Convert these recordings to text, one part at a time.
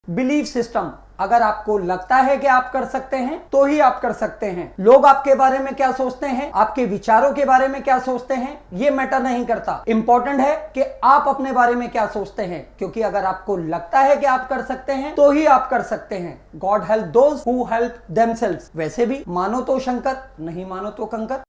Belief system, अगर आपको लगता है कि आप कर सकते हैं तो ही आप कर सकते हैं। लोग आपके बारे में क्या सोचते हैं, आपके विचारों के बारे में क्या सोचते हैं, ये मैटर नहीं करता। इंपॉर्टेंट है कि आप अपने बारे में क्या सोचते हैं, क्योंकि अगर आपको लगता है कि आप कर सकते हैं तो ही आप कर सकते हैं। God help those who help themselves. वैसे भी मानो तो शंकर, नहीं मानो तो कंकर।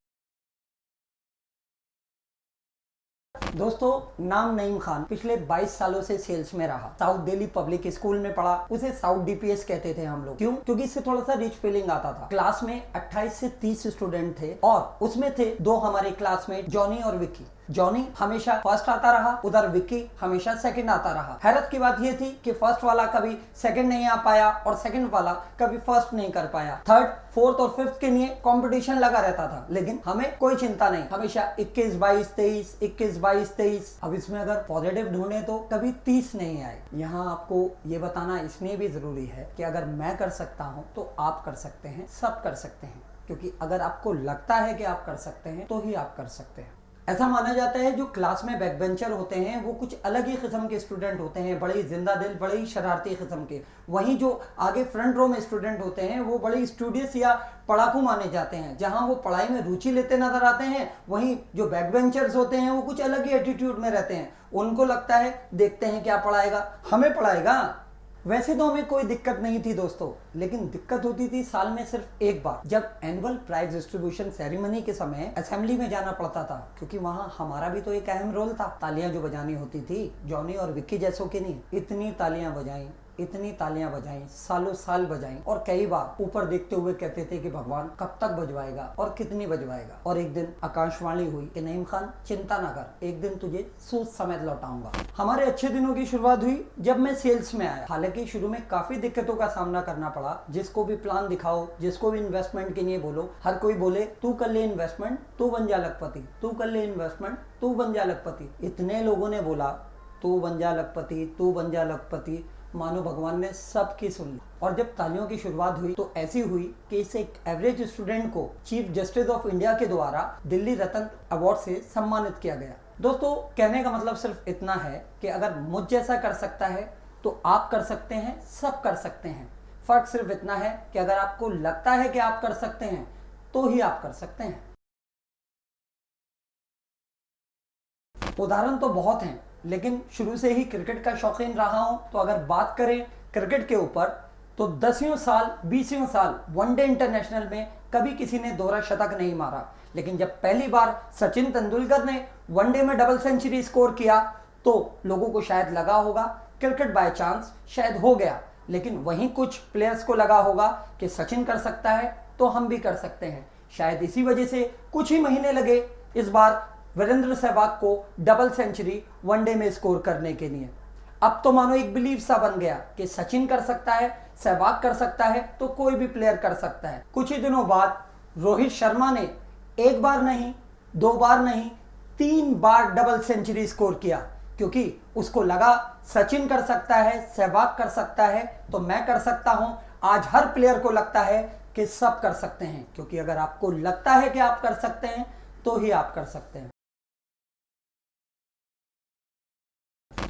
दोस्तों, नाम नईम खान पिछले 22 सालों से सेल्स में रहा। साउथ दिल्ली पब्लिक स्कूल में पढ़ा। उसे साउथ डीपीएस कहते थे हम लोग। क्यों? क्योंकि इससे थोड़ा सा रिच फीलिंग आता था। क्लास में 28 से 30 स्टूडेंट थे और उसमें थे दो हमारे क्लासमेट, जॉनी और विक्की। जॉनी हमेशा फर्स्ट आता रहा, उधर विक्की हमेशा सेकंड आता रहा। हैरत की बात यह थी कि फर्स्ट वाला कभी सेकंड नहीं आ पाया और सेकंड वाला कभी फर्स्ट नहीं कर पाया। थर्ड, फोर्थ और फिफ्थ के लिए कंपटीशन लगा रहता था, लेकिन हमें कोई चिंता नहीं। हमेशा 21, 22, 23, 21, 22, 23। अब इसमें अगर पॉजिटिव ढूंढे तो कभी 30 नहीं आए। यहाँ आपको ये बताना इसलिए भी जरूरी है कि अगर मैं कर सकता हूँ तो आप कर सकते हैं, सब कर सकते हैं। क्योंकि अगर आपको लगता है कि आप कर सकते हैं तो ही आप कर सकते हैं। ऐसा माना जाता है जो क्लास में बैक बेंचर होते हैं वो कुछ अलग ही किस्म के स्टूडेंट होते हैं, बड़े ही जिंदा दिल, बड़े ही शरारती किस्म के। वहीं जो आगे फ्रंट रो में स्टूडेंट होते हैं वो बड़े स्टूडियस या पढ़ाकू माने जाते हैं। जहां वो पढ़ाई में रुचि लेते नजर आते हैं, वहीं जो बैक बेंचर्स होते हैं वो कुछ अलग ही एटीट्यूड में रहते हैं। उनको लगता है देखते हैं क्या पढ़ाएगा, हमें पढ़ाएगा। वैसे तो हमें कोई दिक्कत नहीं थी दोस्तों, लेकिन दिक्कत होती थी साल में सिर्फ एक बार, जब एनुअल प्राइज डिस्ट्रीब्यूशन सेरेमनी के समय असेंबली में जाना पड़ता था। क्योंकि वहां हमारा भी तो एक अहम रोल था। तालियां जो बजानी होती थी, जॉनी और विक्की जैसों की नहीं, इतनी तालियां बजाई, इतनी तालियां बजाई, सालों साल बजाई। और कई बार ऊपर देखते हुए कहते थे कि भगवान कब तक बजवाएगा और कितनी बजवाएगा। और एक दिन आकाशवाणी हुई कि नईम खान चिंता ना कर, एक दिन तुझे सूद समेत लौटाऊंगा। हमारे अच्छे दिनों की शुरुआत हुई जब मैं सेल्स में आया। हालांकि शुरू में काफी दिक्कतों का सामना करना पड़ा। जिसको भी प्लान दिखाओ, जिसको भी इन्वेस्टमेंट के लिए बोलो, हर कोई बोले तू कर ले इन्वेस्टमेंट, तू बन जा लखपति, तू कर ले इन्वेस्टमेंट, तू बन जा लखपति। इतने लोगों ने बोला तू बन जा लखपति, तू बन जा लखपति, मानो भगवान ने सबकी सुन ली। और जब तालियों की शुरुआत हुई तो ऐसी हुई कि इस एक एवरेज स्टूडेंट को चीफ जस्टिस ऑफ इंडिया के द्वारा दिल्ली रत्न अवार्ड से सम्मानित किया गया। दोस्तों, कहने का मतलब सिर्फ इतना है कि अगर मुझ जैसा कर सकता है तो आप कर सकते हैं, सब कर सकते हैं। फर्क सिर्फ इतना है कि अगर आपको लगता है कि आप कर सकते हैं तो ही आप कर सकते हैं। उदाहरण तो बहुत हैं, लेकिन शुरू से ही क्रिकेट का शौकीन रहा हूं, तो अगर बात करें क्रिकेट के ऊपर तो 10 साल 20 साल वनडे इंटरनेशनल में कभी किसी ने दोहरा शतक नहीं मारा। लेकिन जब पहली बार सचिन तेंदुलकर ने वनडे में डबल सेंचुरी स्कोर किया तो लोगों को शायद लगा होगा क्रिकेट बाय चांस शायद हो गया। लेकिन वहीं कुछ प्लेयर्स को लगा होगा कि सचिन कर सकता है तो हम भी कर सकते हैं। शायद इसी वजह से कुछ ही महीने लगे इस बार वीरेंद्र सहवाग को डबल सेंचुरी वनडे में स्कोर करने के लिए। अब तो मानो एक बिलीव सा बन गया कि सचिन कर सकता है, सहवाग कर सकता है तो कोई भी प्लेयर कर सकता है। कुछ ही दिनों बाद रोहित शर्मा ने एक बार नहीं, 2 बार नहीं, 3 बार डबल सेंचुरी स्कोर किया, क्योंकि उसको लगा सचिन कर सकता है, सहवाग कर सकता है तो मैं कर सकता हूं। आज हर प्लेयर को लगता है कि सब कर सकते हैं, क्योंकि अगर आपको लगता है कि आप कर सकते हैं तो ही आप कर सकते हैं।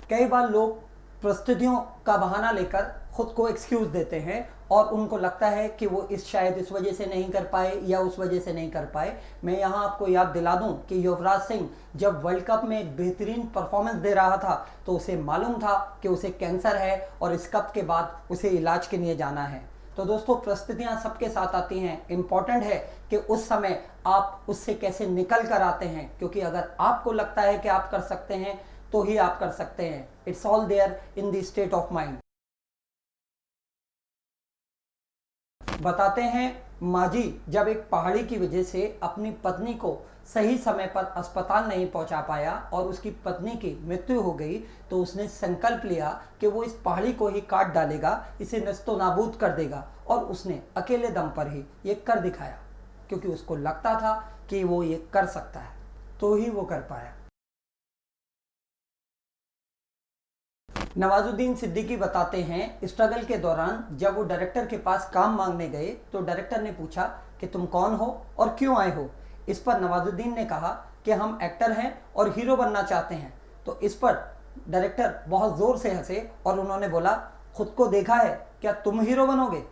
कई बार लोग परिस्थितियों का बहाना लेकर खुद को एक्सक्यूज देते हैं और उनको लगता है कि वो शायद इस वजह से नहीं कर पाए या उस वजह से नहीं कर पाए। मैं यहाँ आपको याद दिला दूं कि युवराज सिंह जब वर्ल्ड कप में एक बेहतरीन परफॉर्मेंस दे रहा था तो उसे मालूम था कि उसे कैंसर है और इस कप के बाद उसे इलाज के लिए जाना है। तो दोस्तों, परिस्थितियां सबके साथ आती हैं। इम्पॉर्टेंट है कि उस समय आप उससे कैसे निकल कर आते हैं, क्योंकि अगर आपको लगता है कि आप कर सकते हैं तो ही आप कर सकते हैं। It's all there in the state of mind. बताते हैं माजी जब एक पहाड़ी की वजह से अपनी पत्नी को सही समय पर अस्पताल नहीं पहुंचा पाया और उसकी पत्नी की मृत्यु हो गई, तो उसने संकल्प लिया कि वो इस पहाड़ी को ही काट डालेगा, इसे नस्तो नाबूद कर देगा। और उसने अकेले दम पर ही ये कर दिखाया, क्योंकि उसको लगता था कि वो ये कर सकता है, तो ही वो कर पाया। नवाजुद्दीन सिद्दीकी बताते हैं स्ट्रगल के दौरान जब वो डायरेक्टर के पास काम मांगने गए तो डायरेक्टर ने पूछा कि तुम कौन हो और क्यों आए हो। इस पर नवाजुद्दीन ने कहा कि हम एक्टर हैं और हीरो बनना चाहते हैं। तो इस पर डायरेक्टर बहुत जोर से हंसे और उन्होंने बोला खुद को देखा है, क्या तुम हीरो बनोगे?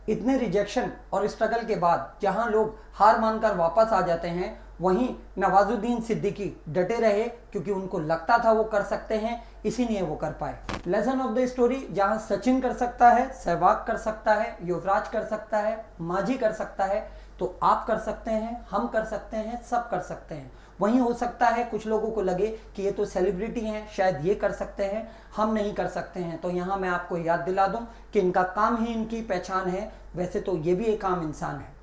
इतने रिजेक्शन और स्ट्रगल के बाद जहां लोग हार मानकर वापस आ जाते हैं, वहीं नवाजुद्दीन सिद्दीकी डटे रहे क्योंकि उनको लगता था वो कर सकते हैं, इसीलिए वो कर पाए। लेसन ऑफ द स्टोरी, जहां सचिन कर सकता है, सहवाग कर सकता है, युवराज कर सकता है, माझी कर सकता है, तो आप कर सकते हैं, हम कर सकते हैं, सब कर सकते हैं। वहीं हो सकता है कुछ लोगों को लगे कि ये तो सेलिब्रिटी हैं, शायद ये कर सकते हैं, हम नहीं कर सकते हैं। तो यहाँ मैं आपको याद दिला दूं कि इनका काम ही इनकी पहचान है, वैसे तो ये भी एक आम इंसान है।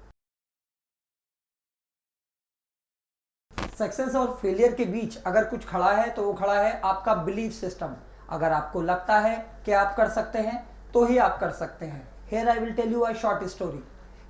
सक्सेस और फेलियर के बीच अगर कुछ खड़ा है तो वो खड़ा है आपका बिलीफ सिस्टम। अगर आपको लगता है कि आप कर सकते हैं तो ही आप कर सकते हैं। Here I will tell you a short story.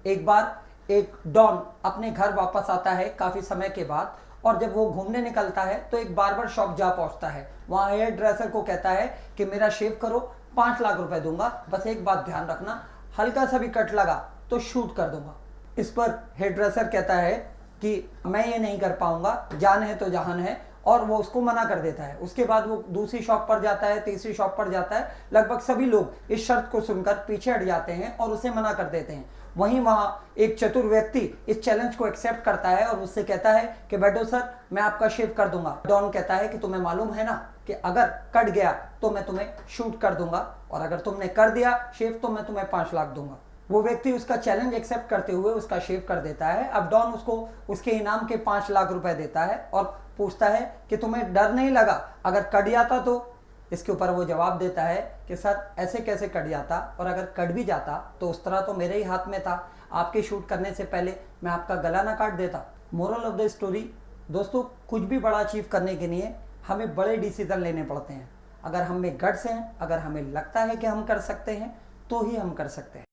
एक बार एक डॉन अपने घर वापस आता है काफ़ी समय के बाद, और जब वो घूमने निकलता है तो एक बार्बर शॉप जा पहुंचता है। वहाँ हेयर ड्रेसर को कहता है कि मेरा शेव करो, 5 लाख रुपए दूंगा, बस एक बात ध्यान रखना, हल्का सा भी कट लगा तो शूट कर दूंगा। इस पर हेयर ड्रेसर कहता है कि मैं ये नहीं कर पाऊंगा, जान है तो जहान है, और वो उसको मना कर देता है। उसके बाद वो दूसरी शॉप पर जाता है, तीसरी शॉप पर जाता है, लगभग सभी लोग इस शर्त को सुनकर पीछे हट जाते हैं और उसे मना कर देते हैं। वहीं वहां एक चतुर व्यक्ति इस चैलेंज को एक्सेप्ट करता है और उससे कहता है कि बैठो सर, मैं आपका शेव कर दूंगा। डॉन कहता है कि तुम्हें मालूम है ना कि अगर कट गया तो मैं तुम्हें शूट कर दूंगा, और अगर तुमने कर दिया शेव तो मैं तुम्हें 5 लाख दूंगा। वो व्यक्ति उसका चैलेंज एक्सेप्ट करते हुए उसका शेव कर देता है। अब डॉन उसको उसके इनाम के 5 लाख रुपए देता है और पूछता है कि तुम्हें डर नहीं लगा अगर कट जाता तो? इसके ऊपर वो जवाब देता है कि सर ऐसे कैसे कट जाता, और अगर कट भी जाता तो उस तरह तो मेरे ही हाथ में था, आपके शूट करने से पहले मैं आपका गला ना काट देता। मोरल ऑफ द स्टोरी, दोस्तों कुछ भी बड़ा अचीव करने के लिए हमें बड़े डिसीजन लेने पड़ते हैं। अगर हम में गट्स हैं, अगर हमें लगता है कि हम कर सकते हैं तो ही हम कर सकते हैं।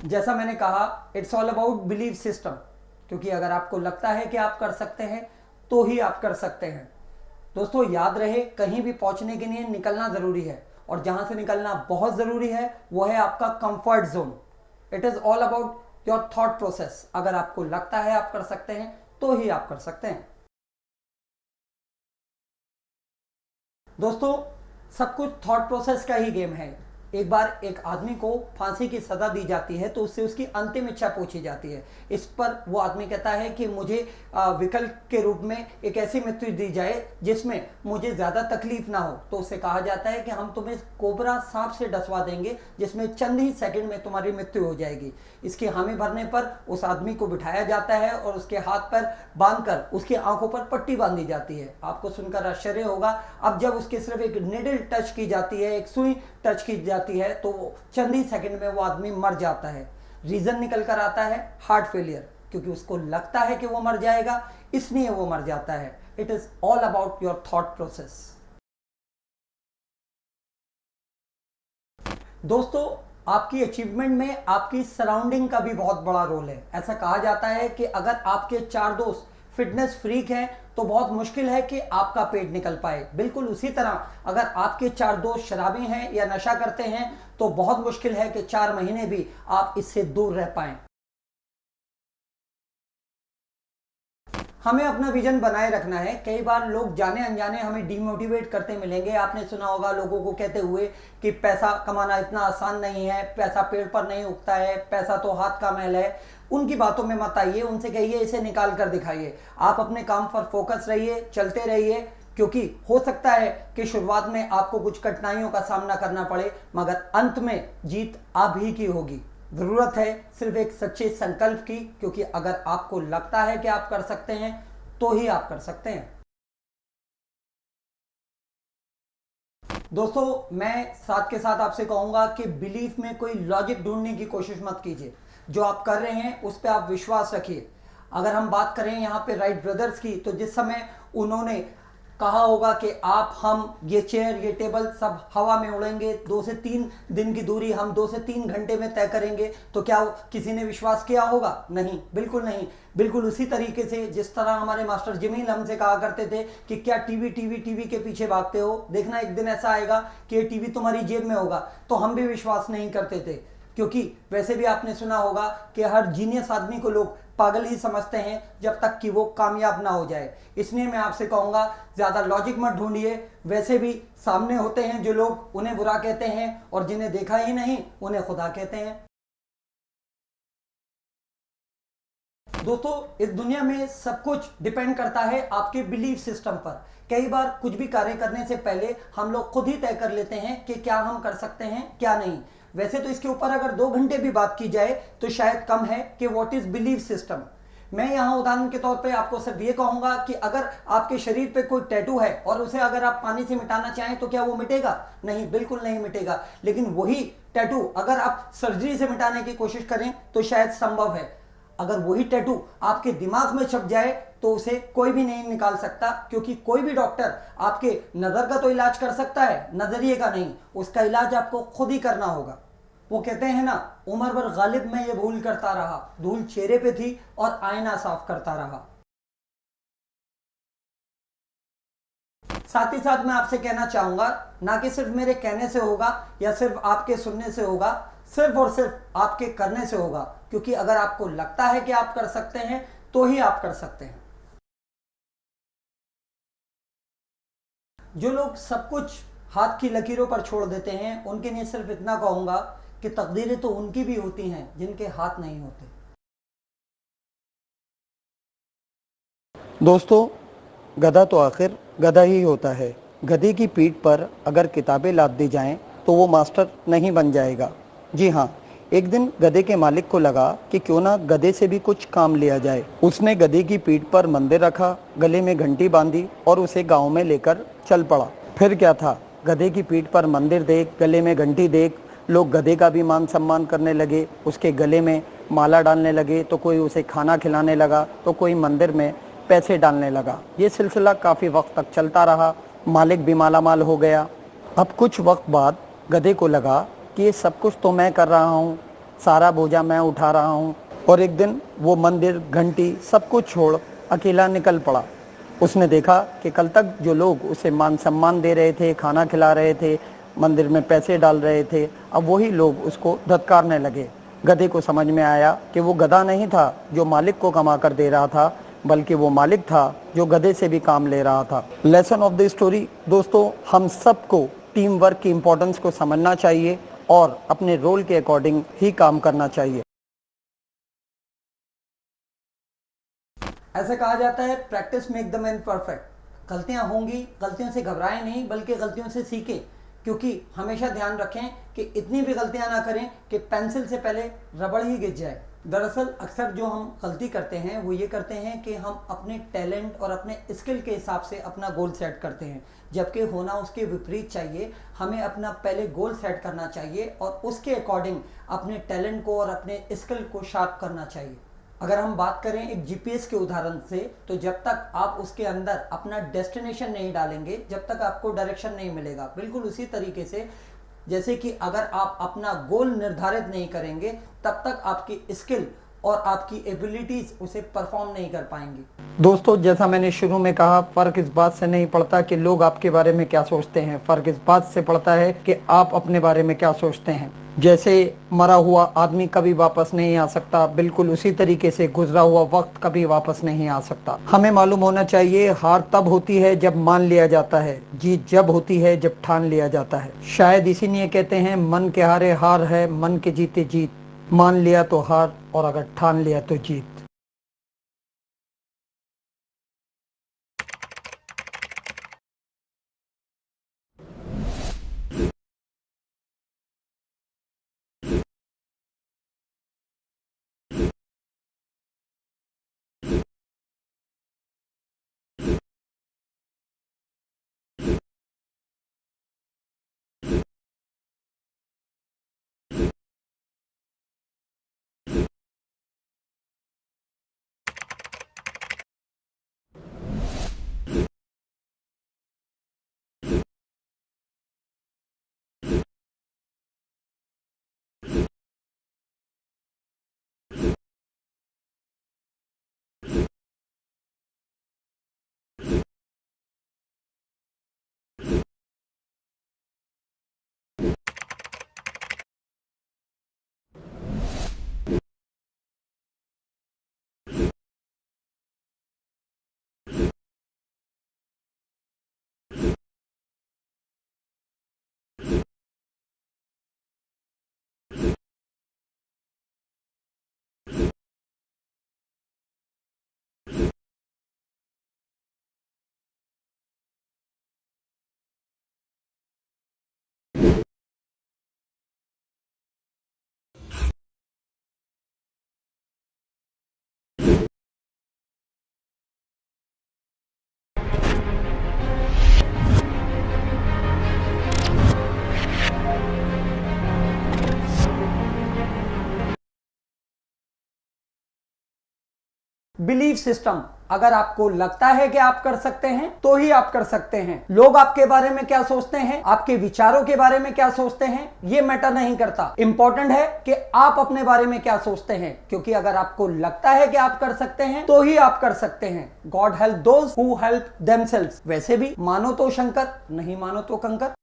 जैसा मैंने कहा, it's all about believe system, क्योंकि अगर आपको लगता है कि आप कर सकते हैं तो ही आप कर सकते हैं। दोस्तों याद रहे, कहीं भी पहुंचने के लिए निकलना जरूरी है, और जहां से निकलना बहुत जरूरी है वो है आपका comfort zone. It is all about your thought process. अगर आपको लगता है आप कर सकते हैं तो ही आप कर सकते हैं। दोस्तों सब कुछ थॉट प्रोसेस का ही गेम है। एक बार एक आदमी को फांसी की सजा दी जाती है तो उससे उसकी अंतिम इच्छा पूछी जाती है। इस पर वो आदमी कहता है कि मुझे विकल्प के रूप में एक ऐसी मृत्यु दी जाए जिसमें मुझे ज़्यादा तकलीफ ना हो। तो उससे कहा जाता है कि हम तुम्हें कोबरा सांप से डसवा देंगे जिसमें चंद ही सेकंड में तुम्हारी मृत्यु हो जाएगी। इसकी हामी भरने पर उस आदमी को बिठाया जाता है और उसके हाथ पर बांधकर उसकी आंखों पर पट्टी बांधी जाती है। आपको सुनकर आश्चर्य होगा, अब जब उसके सिर्फ एक निडल टच की जाती है, एक सुई टच की जाती है, तो वो चंद ही सेकंड में वो आदमी मर जाता है। रीजन निकल कर आता है हार्ट फेलियर, क्योंकि उसको लगता है कि वो मर जाएगा, इसलिए वो मर जाता है। It is all about your thought process. दोस्तों आपकी अचीवमेंट में आपकी सराउंडिंग का भी बहुत बड़ा रोल है। ऐसा कहा जाता है कि अगर आपके 4 दोस्त फिटनेस फ्रीक हैं तो बहुत मुश्किल है कि आपका पेट निकल पाए। बिल्कुल उसी तरह अगर आपके 4 दोस्त शराबी हैं या नशा करते हैं तो बहुत मुश्किल है कि 4 महीने भी आप इससे दूर रह पाएं। हमें अपना विजन बनाए रखना है। कई बार लोग जाने अनजाने हमें डिमोटिवेट करते मिलेंगे। आपने सुना होगा लोगों को कहते हुए कि पैसा कमाना इतना आसान नहीं है, पैसा पेड़ पर नहीं उगता है, पैसा तो हाथ का मैल है। उनकी बातों में मत आइए, उनसे कहिए इसे निकाल कर दिखाइए। आप अपने काम पर फोकस रहिए, चलते रहिए, क्योंकि हो सकता है कि शुरुआत में आपको कुछ कठिनाइयों का सामना करना पड़े, मगर अंत में जीत आप ही की होगी। जरूरत है सिर्फ एक सच्चे संकल्प की, क्योंकि अगर आपको लगता है कि आप कर सकते हैं तो ही आप कर सकते हैं। दोस्तों मैं साथ के साथ आपसे कहूंगा कि बिलीफ में कोई लॉजिक ढूंढने की कोशिश मत कीजिए। जो आप कर रहे हैं उस पर आप विश्वास रखिए। अगर हम बात करें यहाँ पे राइट ब्रदर्स की, तो जिस समय उन्होंने कहा होगा कि आप, हम, ये चेयर, ये टेबल सब हवा में उड़ेंगे, 2 से 3 दिन की दूरी हम 2 से 3 घंटे में तय करेंगे, तो क्या किसी ने विश्वास किया होगा? नहीं, बिल्कुल नहीं। बिल्कुल उसी तरीके से जिस तरह हमारे मास्टर जमील हमसे कहा करते थे कि क्या टीवी टीवी टीवी के पीछे भागते हो, देखना एक दिन ऐसा आएगा कि ये टीवी तुम्हारी जेब में होगा, तो हम भी विश्वास नहीं करते थे। क्योंकि वैसे भी आपने सुना होगा कि हर जीनियस आदमी को लोग पागल ही समझते हैं जब तक कि वो कामयाब ना हो जाए। इसलिए मैं आपसे कहूँगा, ज़्यादा लॉजिक मत ढूंढिए। वैसे भी सामने होते हैं जो लोग उन्हें बुरा कहते हैं, और जिन्हें देखा ही नहीं उन्हें खुदा कहते हैं। दोस्तों, इस दुनिया में सब कुछ डिपेंड करता है आपके बिलीफ सिस्टम पर। कई बार कुछ भी कार्य करने से पहले हम लोग खुद ही तय कर लेते हैं कि क्या हम कर सकते हैं क्या नहीं। वैसे तो इसके ऊपर अगर 2 घंटे भी बात की जाए तो शायद कम है कि व्हाट इज बिलीफ सिस्टम। मैं यहाँ उदाहरण के तौर पे आपको सिर्फ ये कहूंगा कि अगर आपके शरीर पे कोई टैटू है और उसे अगर आप पानी से मिटाना चाहें तो क्या वो मिटेगा? नहीं, बिल्कुल नहीं मिटेगा। लेकिन वही टैटू अगर आप सर्जरी से मिटाने की कोशिश करें तो शायद संभव है। अगर वही टैटू आपके दिमाग में छप जाए तो उसे कोई भी नहीं निकाल सकता, क्योंकि कोई भी डॉक्टर आपके नजर का तो इलाज कर सकता है, नजरिए का नहीं। उसका इलाज आपको खुद ही करना होगा। वो कहते हैं ना, उम्र भर गालिब मैं ये भूल करता रहा, धूल चेहरे पे थी और आईना साफ करता रहा। साथ ही साथ मैं आपसे कहना चाहूंगा, ना कि सिर्फ मेरे कहने से होगा या सिर्फ आपके सुनने से होगा, सिर्फ और सिर्फ आपके करने से होगा। क्योंकि अगर आपको लगता है कि आप कर सकते हैं तो ही आप कर सकते हैं। जो लोग सब कुछ हाथ की लकीरों पर छोड़ देते हैं, उनके लिए सिर्फ इतना कहूंगा कि तकदीरें तो उनकी भी होती हैं जिनके हाथ नहीं होते। दोस्तों, गधा तो आखिर गधा ही होता है। गधे की पीठ पर अगर किताबें लाद दी जाएं तो वो मास्टर नहीं बन जाएगा। जी हाँ, एक दिन गधे के मालिक को लगा कि क्यों ना गधे से भी कुछ काम लिया जाए। उसने गधे की पीठ पर मंदिर रखा, गले में घंटी बांधी और उसे गांव में लेकर चल पड़ा। फिर क्या था, गधे की पीठ पर मंदिर देख, गले में घंटी देख, लोग गधे का भी मान सम्मान करने लगे। उसके गले में माला डालने लगे, तो कोई उसे खाना खिलाने लगा, तो कोई मंदिर में पैसे डालने लगा। ये सिलसिला काफ़ी वक्त तक चलता रहा। मालिक भी मालामाल हो गया। अब कुछ वक्त बाद गधे को लगा कि ये सब कुछ तो मैं कर रहा हूँ, सारा बोझा मैं उठा रहा हूँ। और एक दिन वो मंदिर, घंटी सब कुछ छोड़ अकेला निकल पड़ा। उसने देखा कि कल तक जो लोग उसे मान सम्मान दे रहे थे, खाना खिला रहे थे, मंदिर में पैसे डाल रहे थे, अब वही लोग उसको धत्कारने लगे। गधे को समझ में आया कि वो गधा नहीं था जो मालिक को कमा कर दे रहा था, बल्कि वो मालिक था जो गधे से भी काम ले रहा था। लेसन ऑफ द स्टोरी, दोस्तों, हम सबको टीम वर्क की इंपॉर्टेंस को समझना चाहिए और अपने रोल के अकॉर्डिंग ही काम करना चाहिए। ऐसा कहा जाता है, practice make the man perfect. गलतियां होंगी, गलतियों से घबराएं नहीं बल्कि गलतियों से सीखें। क्योंकि हमेशा ध्यान रखें कि इतनी भी गलतियां ना करें कि पेंसिल से पहले रबड़ ही गिर जाए। दरअसल अक्सर जो हम गलती करते हैं वो ये करते हैं कि हम अपने टैलेंट और अपने स्किल के हिसाब से अपना गोल सेट करते हैं, जबकि होना उसके विपरीत चाहिए। हमें अपना पहले गोल सेट करना चाहिए और उसके अकॉर्डिंग अपने टैलेंट को और अपने स्किल को शार्प करना चाहिए। अगर हम बात करें एक जीपीएस के उदाहरण से, तो जब तक आप उसके अंदर अपना डेस्टिनेशन नहीं डालेंगे, जब तक आपको डायरेक्शन नहीं मिलेगा। बिल्कुल उसी तरीके से जैसे कि अगर आप अपना गोल निर्धारित नहीं करेंगे, तब तक आपकी स्किल और आपकी एबिलिटीज उसे परफॉर्म नहीं कर पाएंगी। दोस्तों, जैसा मैंने शुरू में कहा, फर्क इस बात से नहीं पड़ता कि लोग आपके बारे में क्या सोचते हैं, फर्क इस बात से पड़ता है कि आप अपने बारे में क्या सोचते हैं। जैसे मरा हुआ आदमी कभी वापस नहीं आ सकता, बिल्कुल उसी तरीके से गुजरा हुआ वक्त कभी वापस नहीं आ सकता। हमें मालूम होना चाहिए, हार तब होती है जब मान लिया जाता है, जीत जब होती है जब ठान लिया जाता है। शायद इसीलिए कहते हैं, मन के हारे हार है, मन के जीते जीत। मान लिया तो हार और अगर ठान लिया तो जीत। बिलीफ सिस्टम, अगर आपको लगता है कि आप कर सकते हैं तो ही आप कर सकते हैं। लोग आपके बारे में क्या सोचते हैं, आपके विचारों के बारे में क्या सोचते हैं, ये मैटर नहीं करता। इंपॉर्टेंट है कि आप अपने बारे में क्या सोचते हैं, क्योंकि अगर आपको लगता है कि आप कर सकते हैं तो ही आप कर सकते हैं। God help those who help themselves. वैसे भी मानो तो शंकर, नहीं मानो तो कंकर।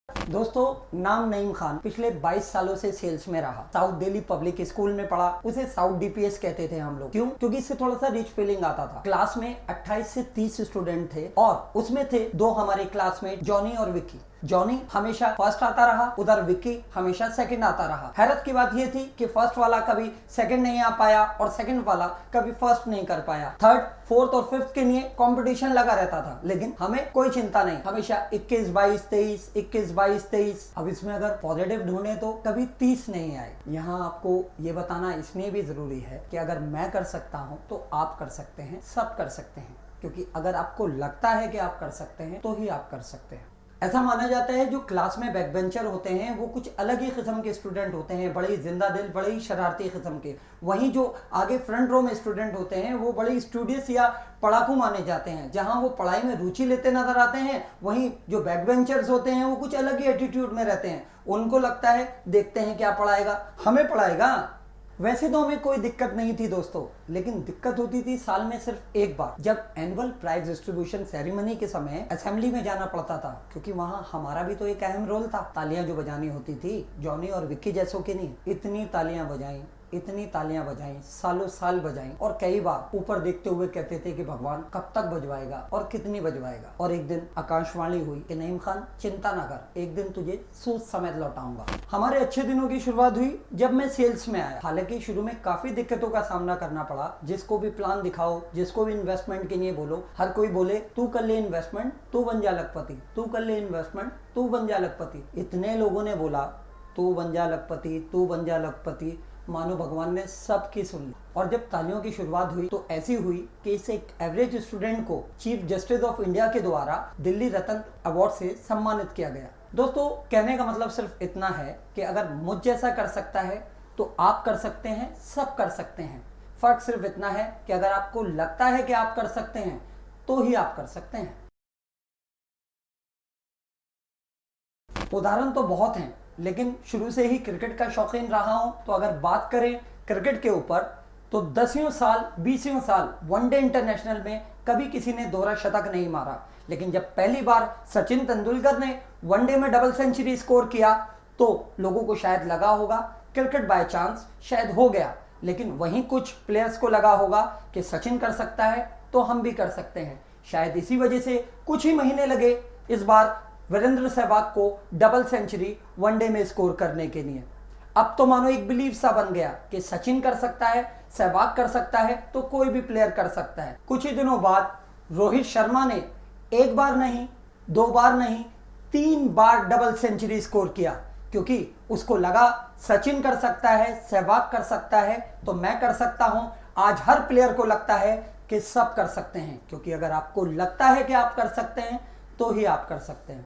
दोस्तों, नाम नईम खान पिछले 22 सालों से सेल्स में रहा। साउथ दिल्ली पब्लिक स्कूल में पढ़ा। उसे साउथ डीपीएस कहते थे हम लोग। क्यों? क्योंकि इससे थोड़ा सा रिच फीलिंग आता था। क्लास में 28 से 30 स्टूडेंट थे और उसमें थे 2 हमारे क्लासमेट, जॉनी और विक्की। जॉनी हमेशा फर्स्ट आता रहा, उधर विक्की हमेशा सेकंड आता रहा। हैरत की बात यह थी कि फर्स्ट वाला कभी सेकंड नहीं आ पाया और सेकंड वाला कभी फर्स्ट नहीं कर पाया। थर्ड, फोर्थ और फिफ्थ के लिए कंपटीशन लगा रहता था, लेकिन हमें कोई चिंता नहीं। हमेशा 21, 22, 23, 21, 22, 23। अब इसमें अगर पॉजिटिव ढूंढे तो कभी 30 नहीं आए। यहाँ आपको ये बताना इसलिए भी जरूरी है कि अगर मैं कर सकता हूँ तो आप कर सकते हैं, सब कर सकते हैं। क्योंकि अगर आपको लगता है कि आप कर सकते हैं तो ही आप कर सकते हैं। ऐसा माना जाता है जो क्लास में बैक बेंचर होते हैं वो कुछ अलग ही किस्म के स्टूडेंट होते हैं, बड़े ही जिंदा दिल, बड़े ही शरारती किस्म के। वहीं जो आगे फ्रंट रो में स्टूडेंट होते हैं वो बड़े स्टूडियस या पढ़ाकू माने जाते हैं। जहां वो पढ़ाई में रुचि लेते नजर आते हैं, वहीं जो बैक बेंचर्स होते हैं वो कुछ अलग ही एटीट्यूड में रहते हैं। उनको लगता है देखते हैं क्या पढ़ाएगा, हमें पढ़ाएगा। वैसे तो हमें कोई दिक्कत नहीं थी दोस्तों, लेकिन दिक्कत होती थी साल में सिर्फ एक बार, जब एनुअल प्राइज डिस्ट्रीब्यूशन सेरेमनी के समय असेंबली में जाना पड़ता था। क्योंकि वहां हमारा भी तो एक अहम रोल था। तालियां जो बजानी होती थी, जॉनी और विक्की जैसों की नहीं, इतनी तालियां बजाई, इतनी तालियां बजाई, सालों साल बजाई। और कई बार ऊपर देखते हुए कहते थे कि भगवान कब तक बजवाएगा और कितनी बजवाएगा। और एक दिन आकाशवाणी हुई कि नईम खान चिंता ना कर, एक दिन तुझे सूद समेत लौटाऊंगा। हमारे अच्छे दिनों की शुरुआत हुई जब मैं सेल्स में आया। हालांकि शुरू में काफी दिक्कतों का सामना करना पड़ा। जिसको भी प्लान दिखाओ, जिसको भी इन्वेस्टमेंट के लिए बोलो, हर कोई बोले तू कर ले इन्वेस्टमेंट, तू बन जा लखपति, तू कर ले इन्वेस्टमेंट, तू बन जा लखपति। इतने लोगों ने बोला तू बन जा लखपति, तू बन जा लखपति, मानो भगवान ने सबकी सुन ली। और जब तालियों की शुरुआत हुई तो ऐसी हुई कि इस एक एवरेज स्टूडेंट को चीफ जस्टिस ऑफ इंडिया के द्वारा दिल्ली रत्न अवार्ड से सम्मानित किया गया। दोस्तों, कहने का मतलब सिर्फ इतना है कि अगर मुझ जैसा कर सकता है तो आप कर सकते हैं, सब कर सकते हैं। फर्क सिर्फ इतना है कि अगर आपको लगता है कि आप कर सकते हैं तो ही आप कर सकते हैं। उदाहरण तो बहुत हैं, लेकिन शुरू से ही क्रिकेट का शौकीन रहा हूं, तो अगर बात करें क्रिकेट के ऊपर तो 10वीं साल 20वीं साल वनडे इंटरनेशनल में कभी किसी ने दोहरा शतक नहीं मारा। लेकिन जब पहली बार सचिन तेंदुलकर ने वनडे में डबल सेंचुरी स्कोर किया तो लोगों को शायद लगा होगा क्रिकेट बाय चांस शायद हो गया। लेकिन वहीं कुछ प्लेयर्स को लगा होगा कि सचिन कर सकता है तो हम भी कर सकते हैं। शायद इसी वजह से कुछ ही महीने लगे इस बार वीरेंद्र सहवाग को डबल सेंचुरी वनडे में स्कोर करने के लिए। अब तो मानो एक बिलीव सा बन गया कि सचिन कर सकता है, सहवाग कर सकता है तो कोई भी प्लेयर कर सकता है। कुछ ही दिनों बाद रोहित शर्मा ने एक बार नहीं, 2 बार नहीं, 3 बार डबल सेंचुरी स्कोर किया, क्योंकि उसको लगा सचिन कर सकता है, सहवाग कर सकता है तो मैं कर सकता हूं। आज हर प्लेयर को लगता है कि सब कर सकते हैं, क्योंकि अगर आपको लगता है कि आप कर सकते हैं तो ही आप कर सकते हैं।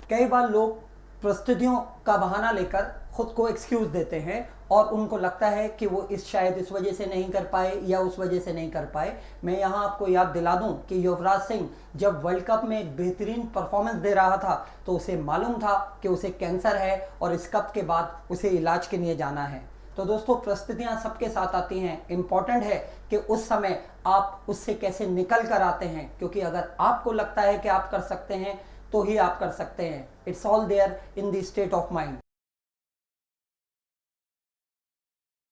कई बार लोग परिस्थितियों का बहाना लेकर खुद को एक्सक्यूज देते हैं और उनको लगता है कि वो शायद इस वजह से नहीं कर पाए या उस वजह से नहीं कर पाए। मैं यहाँ आपको याद दिला दूं कि युवराज सिंह जब वर्ल्ड कप में एक बेहतरीन परफॉर्मेंस दे रहा था तो उसे मालूम था कि उसे कैंसर है और इस कप के बाद उसे इलाज के लिए जाना है। तो दोस्तों, परिस्थितियां सबके साथ आती हैं। इम्पॉर्टेंट है कि उस समय आप उससे कैसे निकल कर आते हैं, क्योंकि अगर आपको लगता है कि आप कर सकते हैं तो ही आप कर सकते हैं। It's all there in the state of mind.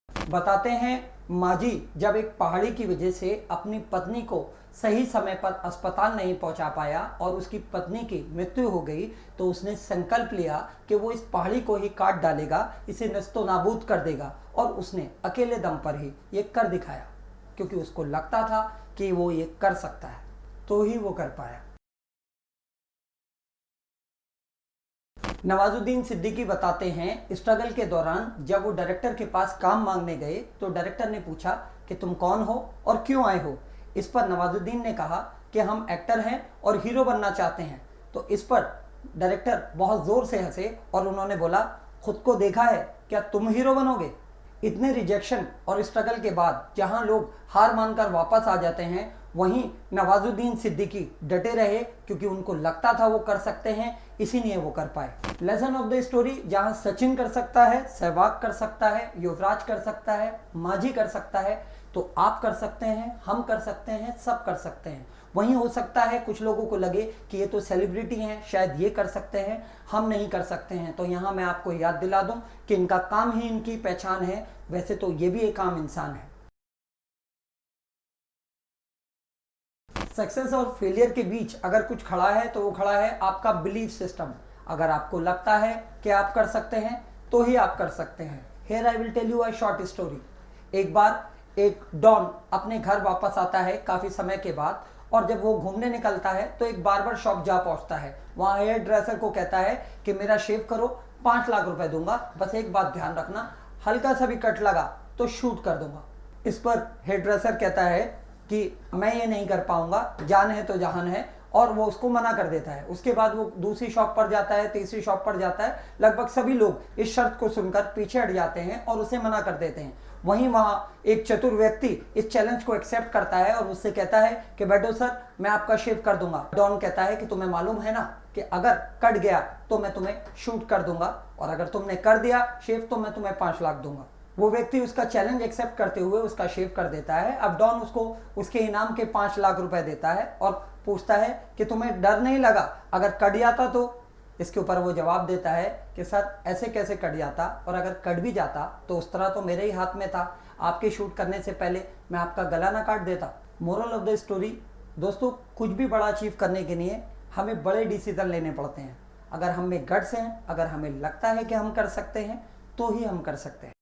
बताते हैं माजी जब एक पहाड़ी की वजह से अपनी पत्नी को सही समय पर अस्पताल नहीं पहुंचा पाया और उसकी पत्नी की मृत्यु हो गई, तो उसने संकल्प लिया कि वो इस पहाड़ी को ही काट डालेगा, इसे नस्तो नाबूद कर देगा। और उसने अकेले दम पर ही ये कर दिखाया, क्योंकि उसको लगता था कि वो ये कर सकता है, तो ही वो कर पाया। नवाजुद्दीन सिद्दीकी बताते हैं स्ट्रगल के दौरान जब वो डायरेक्टर के पास काम मांगने गए तो डायरेक्टर ने पूछा कि तुम कौन हो और क्यों आए हो। इस पर नवाजुद्दीन ने कहा कि हम एक्टर हैं और हीरो बनना चाहते हैं। तो इस पर डायरेक्टर बहुत जोर से हंसे और उन्होंने बोला खुद को देखा है, क्या तुम हीरो बनोगे? इतने रिजेक्शन और स्ट्रगल के बाद जहां लोग हार मानकर वापस आ जाते हैं, वहीं नवाजुद्दीन सिद्दीकी डटे रहे क्योंकि उनको लगता था वो कर सकते हैं, इसीलिए वो कर पाए। लेसन ऑफ द स्टोरी, जहां सचिन कर सकता है, सहवाग कर सकता है, युवराज कर सकता है, माझी कर सकता है, तो आप कर सकते हैं, हम कर सकते हैं, सब कर सकते हैं। वहीं हो सकता है कुछ लोगों को लगे कि ये तो सेलिब्रिटी हैं, शायद ये कर सकते हैं, हम नहीं कर सकते हैं। तो यहाँ मैं आपको याद दिला दूं कि इनका काम ही इनकी पहचान है, वैसे तो ये भी एक आम इंसान है। सक्सेस और फेलियर के बीच अगर कुछ खड़ा है तो वो खड़ा है आपका बिलीफ सिस्टम। अगर आपको लगता है कि आप कर सकते हैं तो ही आप कर सकते हैं। Here I will tell you a short story. एक बार एक डॉन अपने घर वापस आता है काफ़ी समय के बाद, और जब वो घूमने निकलता है तो एक बार्बर शॉप जा पहुंचता है। वहाँ हेयर ड्रेसर को कहता है कि मेरा शेव करो, 5 लाख रुपए दूंगा, बस एक बात ध्यान रखना, हल्का सा भी कट लगा तो शूट कर दूंगा। इस पर हेयर ड्रेसर कहता है कि मैं ये नहीं कर पाऊंगा, जान है तो जहान है, और वो उसको मना कर देता है। उसके बाद वो दूसरी शॉप पर जाता है, तीसरी शॉप पर जाता है। लगभग सभी लोग इस शर्त को सुनकर पीछे हट जाते हैं और उसे मना कर देते हैं। वहीं वहाँ एक चतुर व्यक्ति इस चैलेंज को एक्सेप्ट करता है और उससे कहता है कि बैठो सर, मैं आपका शेव कर दूंगा। डॉन कहता है कि तुम्हें मालूम है ना कि अगर कट गया तो मैं तुम्हें शूट कर दूंगा, और अगर तुमने कर दिया शेव तो मैं तुम्हें 5 लाख दूंगा। वो व्यक्ति उसका चैलेंज एक्सेप्ट करते हुए उसका शेव कर देता है। अब डॉन उसको उसके इनाम के 5 लाख रुपए देता है और पूछता है कि तुम्हें डर नहीं लगा अगर कट जाता तो? इसके ऊपर वो जवाब देता है कि सर ऐसे कैसे कट जाता, और अगर कट भी जाता तो उस तरह तो मेरे ही हाथ में था, आपके शूट करने से पहले मैं आपका गला ना काट देता। मोरल ऑफ द स्टोरी, दोस्तों कुछ भी बड़ा अचीव करने के लिए हमें बड़े डिसीजन लेने पड़ते हैं। अगर हम में गट्स हैं, अगर हमें लगता है कि हम कर सकते हैं तो ही हम कर सकते हैं।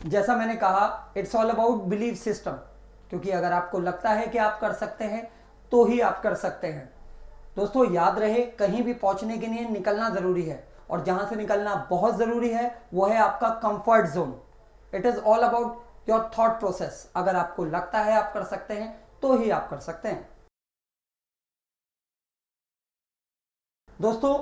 जैसा मैंने कहा, it's all about belief system, क्योंकि अगर आपको लगता है कि आप कर सकते हैं तो ही आप कर सकते हैं। दोस्तों याद रहे, कहीं भी पहुंचने के लिए निकलना जरूरी है, और जहां से निकलना बहुत जरूरी है वो है आपका comfort zone. It is all about your thought process. अगर आपको लगता है आप कर सकते हैं तो ही आप कर सकते हैं। दोस्तों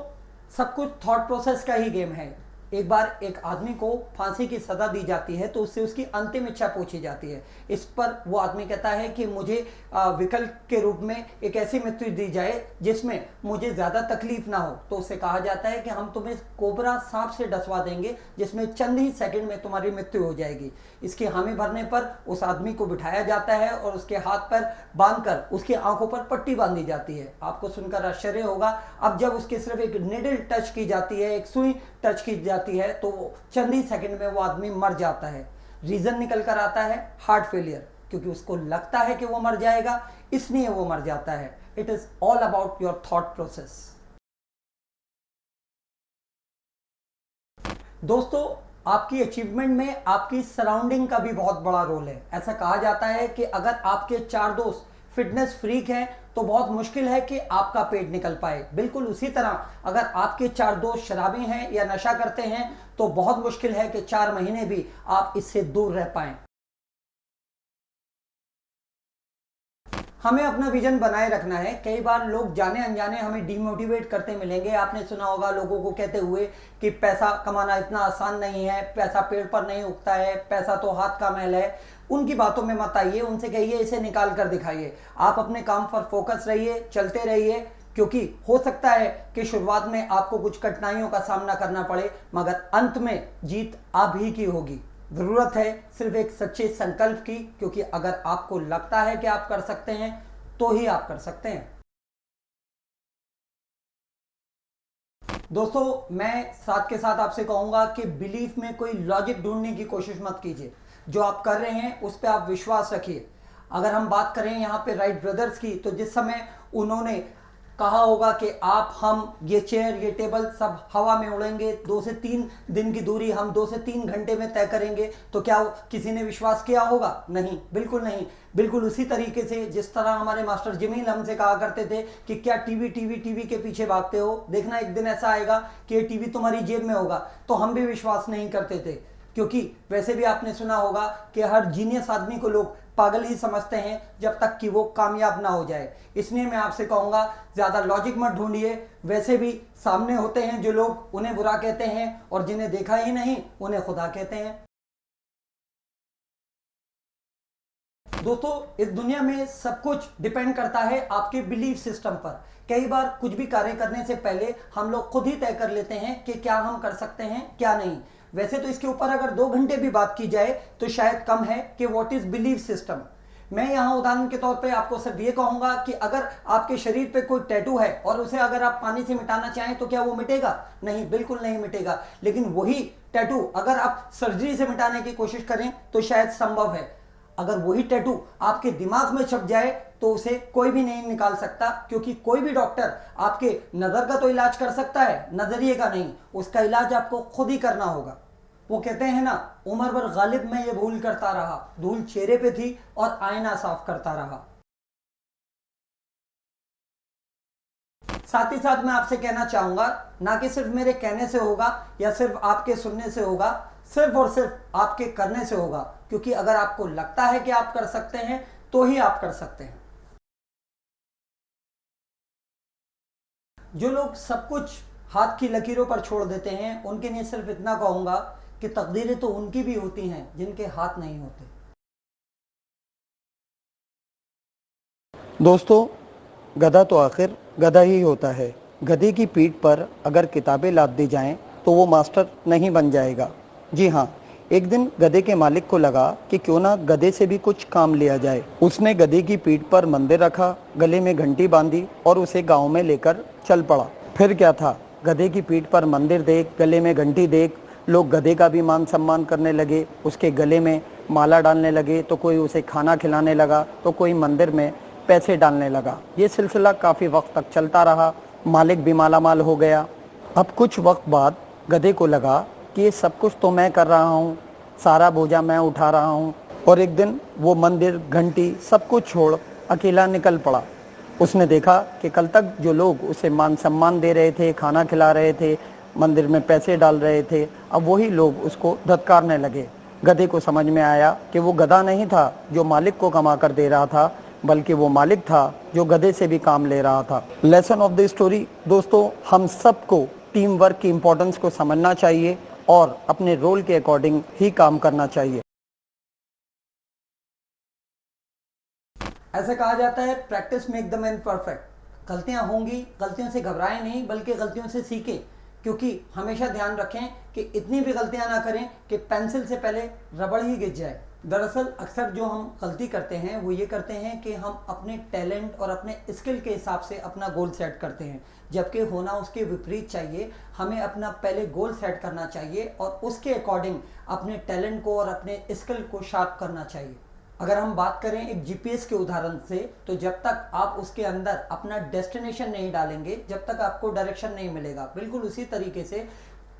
सब कुछ थॉट प्रोसेस का ही गेम है। एक बार एक आदमी को फांसी की सजा दी जाती है तो उससे उसकी अंतिम इच्छा पूछी जाती है। इस पर वो आदमी कहता है कि मुझे विकल्प के रूप में एक ऐसी मृत्यु दी जाए जिसमें मुझे ज़्यादा तकलीफ ना हो। तो उससे कहा जाता है कि हम तुम्हें कोबरा सांप से डसवा देंगे जिसमें चंद ही सेकंड में तुम्हारी मृत्यु हो जाएगी। इसकी हामी भरने पर उस आदमी को बिठाया जाता है और उसके हाथ पर बांधकर उसकी आंखों पर पट्टी बांधी जाती है। आपको सुनकर आश्चर्य होगा, अब जब उसके सिर्फ एक निडल टच की जाती है, एक सुई टच की जाती है, तो चंद ही सेकंड में वो आदमी मर जाता है। रीजन निकल कर आता है हार्ट फेलियर, क्योंकि उसको लगता है कि वो मर जाएगा, इसलिए वो मर जाता है। It is all about your thought process. दोस्तों आपकी अचीवमेंट में आपकी सराउंडिंग का भी बहुत बड़ा रोल है। ऐसा कहा जाता है कि अगर आपके 4 दोस्त फिटनेस फ्रीक हैं तो बहुत मुश्किल है कि आपका पेट निकल पाए। बिल्कुल उसी तरह अगर आपके 4 दोस्त शराबी हैं या नशा करते हैं तो बहुत मुश्किल है कि 4 महीने भी आप इससे दूर रह पाएं। हमें अपना विजन बनाए रखना है। कई बार लोग जाने अनजाने हमें डिमोटिवेट करते मिलेंगे। आपने सुना होगा लोगों को कहते हुए कि पैसा कमाना इतना आसान नहीं है, पैसा पेड़ पर नहीं उगता है, पैसा तो हाथ का मैल है। उनकी बातों में मत आइए, उनसे कहिए इसे निकाल कर दिखाइए। आप अपने काम पर फोकस रहिए, चलते रहिए, क्योंकि हो सकता है कि शुरुआत में आपको कुछ कठिनाइयों का सामना करना पड़े, मगर अंत में जीत आप ही की होगी। जरूरत है सिर्फ एक सच्चे संकल्प की, क्योंकि अगर आपको लगता है कि आप कर सकते हैं तो ही आप कर सकते हैं। दोस्तों मैं साथ के साथ आपसे कहूंगा कि बिलीफ में कोई लॉजिक ढूंढने की कोशिश मत कीजिए। जो आप कर रहे हैं उस पर आप विश्वास रखिए। अगर हम बात करें यहाँ पे राइट ब्रदर्स की, तो जिस समय उन्होंने कहा होगा कि आप, हम, ये चेयर, ये टेबल सब हवा में उड़ेंगे, 2 से 3 दिन की दूरी हम 2 से 3 घंटे में तय करेंगे, तो क्या किसी ने विश्वास किया होगा? नहीं, बिल्कुल नहीं। बिल्कुल उसी तरीके से जिस तरह हमारे मास्टर जमील हमसे कहा करते थे कि क्या टीवी के पीछे भागते हो, देखना एक दिन ऐसा आएगा कि ये टीवी तुम्हारी जेब में होगा। तो हम भी विश्वास नहीं करते थे, क्योंकि वैसे भी आपने सुना होगा कि हर जीनियस आदमी को लोग पागल ही समझते हैं जब तक कि वो कामयाब ना हो जाए। इसलिए मैं आपसे कहूँगा, ज़्यादा लॉजिक मत ढूंढिए। वैसे भी सामने होते हैं जो लोग उन्हें बुरा कहते हैं, और जिन्हें देखा ही नहीं उन्हें खुदा कहते हैं। दोस्तों, इस दुनिया में सब कुछ डिपेंड करता है आपके बिलीफ सिस्टम पर। कई बार कुछ भी कार्य करने से पहले हम लोग खुद ही तय कर लेते हैं कि क्या हम कर सकते हैं क्या नहीं। वैसे तो इसके ऊपर अगर 2 घंटे भी बात की जाए तो शायद कम है कि व्हाट इज बिलीफ सिस्टम। मैं यहाँ उदाहरण के तौर पे आपको सिर्फ ये कहूंगा कि अगर आपके शरीर पे कोई टैटू है और उसे अगर आप पानी से मिटाना चाहें तो क्या वो मिटेगा? नहीं, बिल्कुल नहीं मिटेगा। लेकिन वही टैटू अगर आप सर्जरी से मिटाने की कोशिश करें तो शायद संभव है। अगर वही टैटू आपके दिमाग में छप जाए तो उसे कोई भी नहीं निकाल सकता, क्योंकि कोई भी डॉक्टर आपके नजर का तो इलाज कर सकता है, नजरिए का नहीं। उसका इलाज आपको खुद ही करना होगा। वो कहते हैं ना, उम्र भर गालिब मैं ये भूल करता रहा, धूल चेहरे पे थी और आईना साफ करता रहा। साथ ही साथ मैं आपसे कहना चाहूंगा, ना कि सिर्फ मेरे कहने से होगा या सिर्फ आपके सुनने से होगा, सिर्फ और सिर्फ आपके करने से होगा। क्योंकि अगर आपको लगता है कि आप कर सकते हैं तो ही आप कर सकते हैं। जो लोग सब कुछ हाथ की लकीरों पर छोड़ देते हैं, उनके लिए सिर्फ इतना कहूंगा कि तकदीरें तो उनकी भी होती हैं जिनके हाथ नहीं होते। दोस्तों, गधा तो आखिर गधा ही होता है। गधे की पीठ पर अगर किताबें लाद दी जाएं तो वो मास्टर नहीं बन जाएगा। जी हाँ, एक दिन गधे के मालिक को लगा कि क्यों ना गधे से भी कुछ काम लिया जाए। उसने गधे की पीठ पर मंदिर रखा, गले में घंटी बांधी और उसे गांव में लेकर चल पड़ा। फिर क्या था, गधे की पीठ पर मंदिर देख, गले में घंटी देख, लोग गधे का भी मान सम्मान करने लगे। उसके गले में माला डालने लगे, तो कोई उसे खाना खिलाने लगा, तो कोई मंदिर में पैसे डालने लगा। ये सिलसिला काफ़ी वक्त तक चलता रहा। मालिक भी मालामाल हो गया। अब कुछ वक्त बाद गधे को लगा कि ये सब कुछ तो मैं कर रहा हूँ, सारा बोझा मैं उठा रहा हूँ। और एक दिन वो मंदिर, घंटी सब कुछ छोड़ अकेला निकल पड़ा। उसने देखा कि कल तक जो लोग उसे मान सम्मान दे रहे थे, खाना खिला रहे थे, मंदिर में पैसे डाल रहे थे, अब वही लोग उसको धत्कारने लगे। गधे को समझ में आया कि वो गधा नहीं था जो मालिक को कमा कर दे रहा था, बल्कि वो मालिक था जो गधे से भी काम ले रहा था। लेसन ऑफ द स्टोरी, दोस्तों, हम सबको टीम वर्क की इंपॉर्टेंस को समझना चाहिए और अपने रोल के अकॉर्डिंग ही काम करना चाहिए। ऐसे कहा जाता है, practice make the man perfect. गलतियां होंगी, गलतियों से घबराएं नहीं, बल्कि गलतियों से सीखें। क्योंकि हमेशा ध्यान रखें कि इतनी भी गलतियां ना करें कि पेंसिल से पहले रबड़ ही गिर जाए। दरअसल अक्सर जो हम गलती करते हैं वो ये करते हैं कि हम अपने टैलेंट और अपने स्किल के हिसाब से अपना गोल सेट करते हैं, जबकि होना उसके विपरीत चाहिए। हमें अपना पहले गोल सेट करना चाहिए और उसके अकॉर्डिंग अपने टैलेंट को और अपने स्किल को शार्प करना चाहिए। अगर हम बात करें एक जीपीएस के उदाहरण से, तो जब तक आप उसके अंदर अपना डेस्टिनेशन नहीं डालेंगे, जब तक आपको डायरेक्शन नहीं मिलेगा। बिल्कुल उसी तरीके से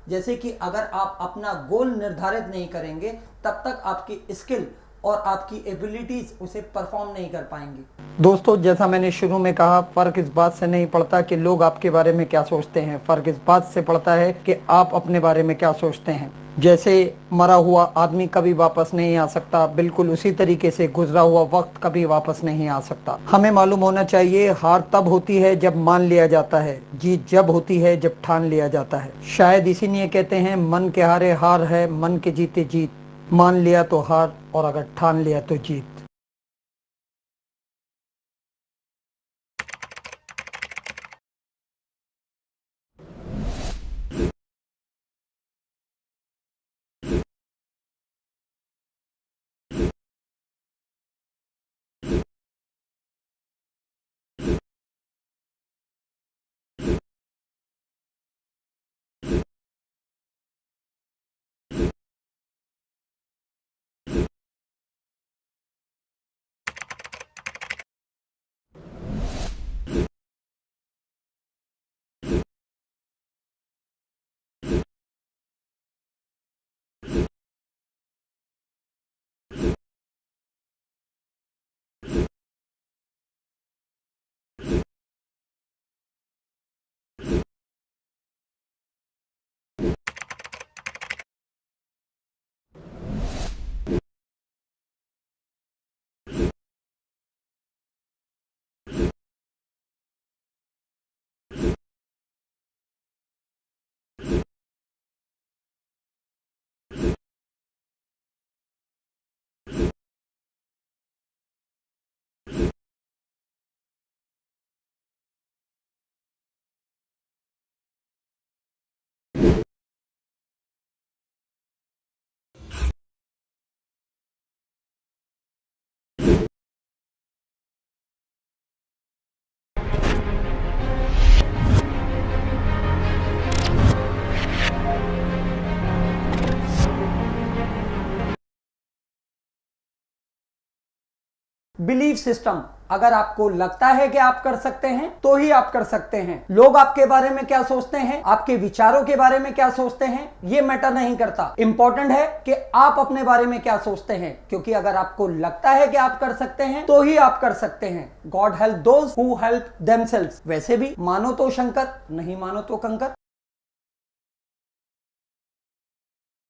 जैसे कि अगर आप अपना गोल निर्धारित नहीं करेंगे, तब तक आपकी स्किल और आपकी एबिलिटीज उसे परफॉर्म नहीं कर पाएंगी। दोस्तों, जैसा मैंने शुरू में कहा, फर्क इस बात से नहीं पड़ता कि लोग आपके बारे में क्या सोचते हैं, फर्क इस बात से पड़ता है कि आप अपने बारे में क्या सोचते हैं। जैसे मरा हुआ आदमी कभी वापस नहीं आ सकता, बिल्कुल उसी तरीके से गुजरा हुआ वक्त कभी वापस नहीं आ सकता। हमें मालूम होना चाहिए, हार तब होती है जब मान लिया जाता है, जीत जब होती है जब ठान लिया जाता है। शायद इसीलिए कहते हैं, मन के हारे हार है, मन के जीते जीत। मान लिया तो हार, और अगर ठान लिया तो जीत। बिलीफ सिस्टम, अगर आपको लगता है कि आप कर सकते हैं तो ही आप कर सकते हैं। लोग आपके बारे में क्या सोचते हैं, आपके विचारों के बारे में क्या सोचते हैं, ये मैटर नहीं करता। इंपॉर्टेंट है कि आप अपने बारे में क्या सोचते हैं, क्योंकि अगर आपको लगता है कि आप कर सकते हैं तो ही आप कर सकते हैं। God help those who help themselves. वैसे भी मानो तो शंकर, नहीं मानो तो कंकर।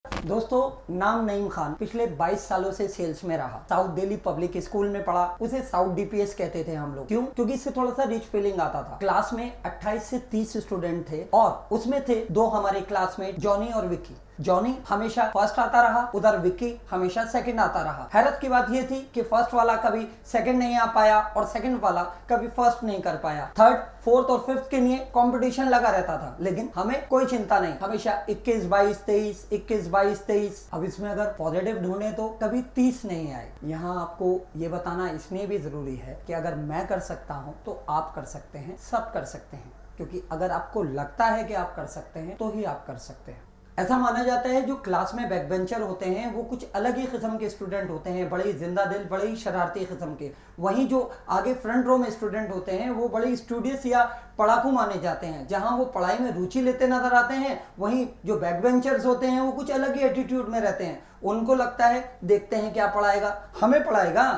दोस्तों, नाम नईम खान पिछले 22 सालों से सेल्स में रहा। साउथ दिल्ली पब्लिक स्कूल में पढ़ा। उसे साउथ डीपीएस कहते थे हम लोग। क्यों? क्योंकि इससे थोड़ा सा रिच फीलिंग आता था। क्लास में 28 से 30 स्टूडेंट थे और उसमें थे 2 हमारे क्लासमेट, जॉनी और विक्की। जॉनी हमेशा फर्स्ट आता रहा, उधर विक्की हमेशा सेकंड आता रहा। हैरत की बात यह थी कि फर्स्ट वाला कभी सेकंड नहीं आ पाया और सेकंड वाला कभी फर्स्ट नहीं कर पाया। थर्ड, फोर्थ और फिफ्थ के लिए कंपटीशन लगा रहता था, लेकिन हमें कोई चिंता नहीं। हमेशा 21, 22, 23, 21, 22, 23। अब इसमें अगर पॉजिटिव ढूंढे तो कभी 30 नहीं आए। यहाँ आपको ये बताना इसलिए भी जरूरी है कि अगर मैं कर सकता हूँ तो आप कर सकते हैं, सब कर सकते हैं। क्योंकि अगर आपको लगता है कि आप कर सकते हैं तो ही आप कर सकते हैं। ऐसा माना जाता है जो क्लास में बैक बेंचर होते हैं वो कुछ अलग ही किस्म के स्टूडेंट होते हैं, बड़े ही जिंदा दिल, बड़े ही शरारती किस्म के। वहीं जो आगे फ्रंट रो में स्टूडेंट होते हैं वो बड़े स्टूडियस या पढ़ाकू माने जाते हैं। जहां वो पढ़ाई में रुचि लेते नजर आते हैं, वहीं जो बैक बेंचर्स होते हैं वो कुछ अलग ही एटीट्यूड में रहते हैं। उनको लगता है देखते हैं क्या पढ़ाएगा, हमें पढ़ाएगा।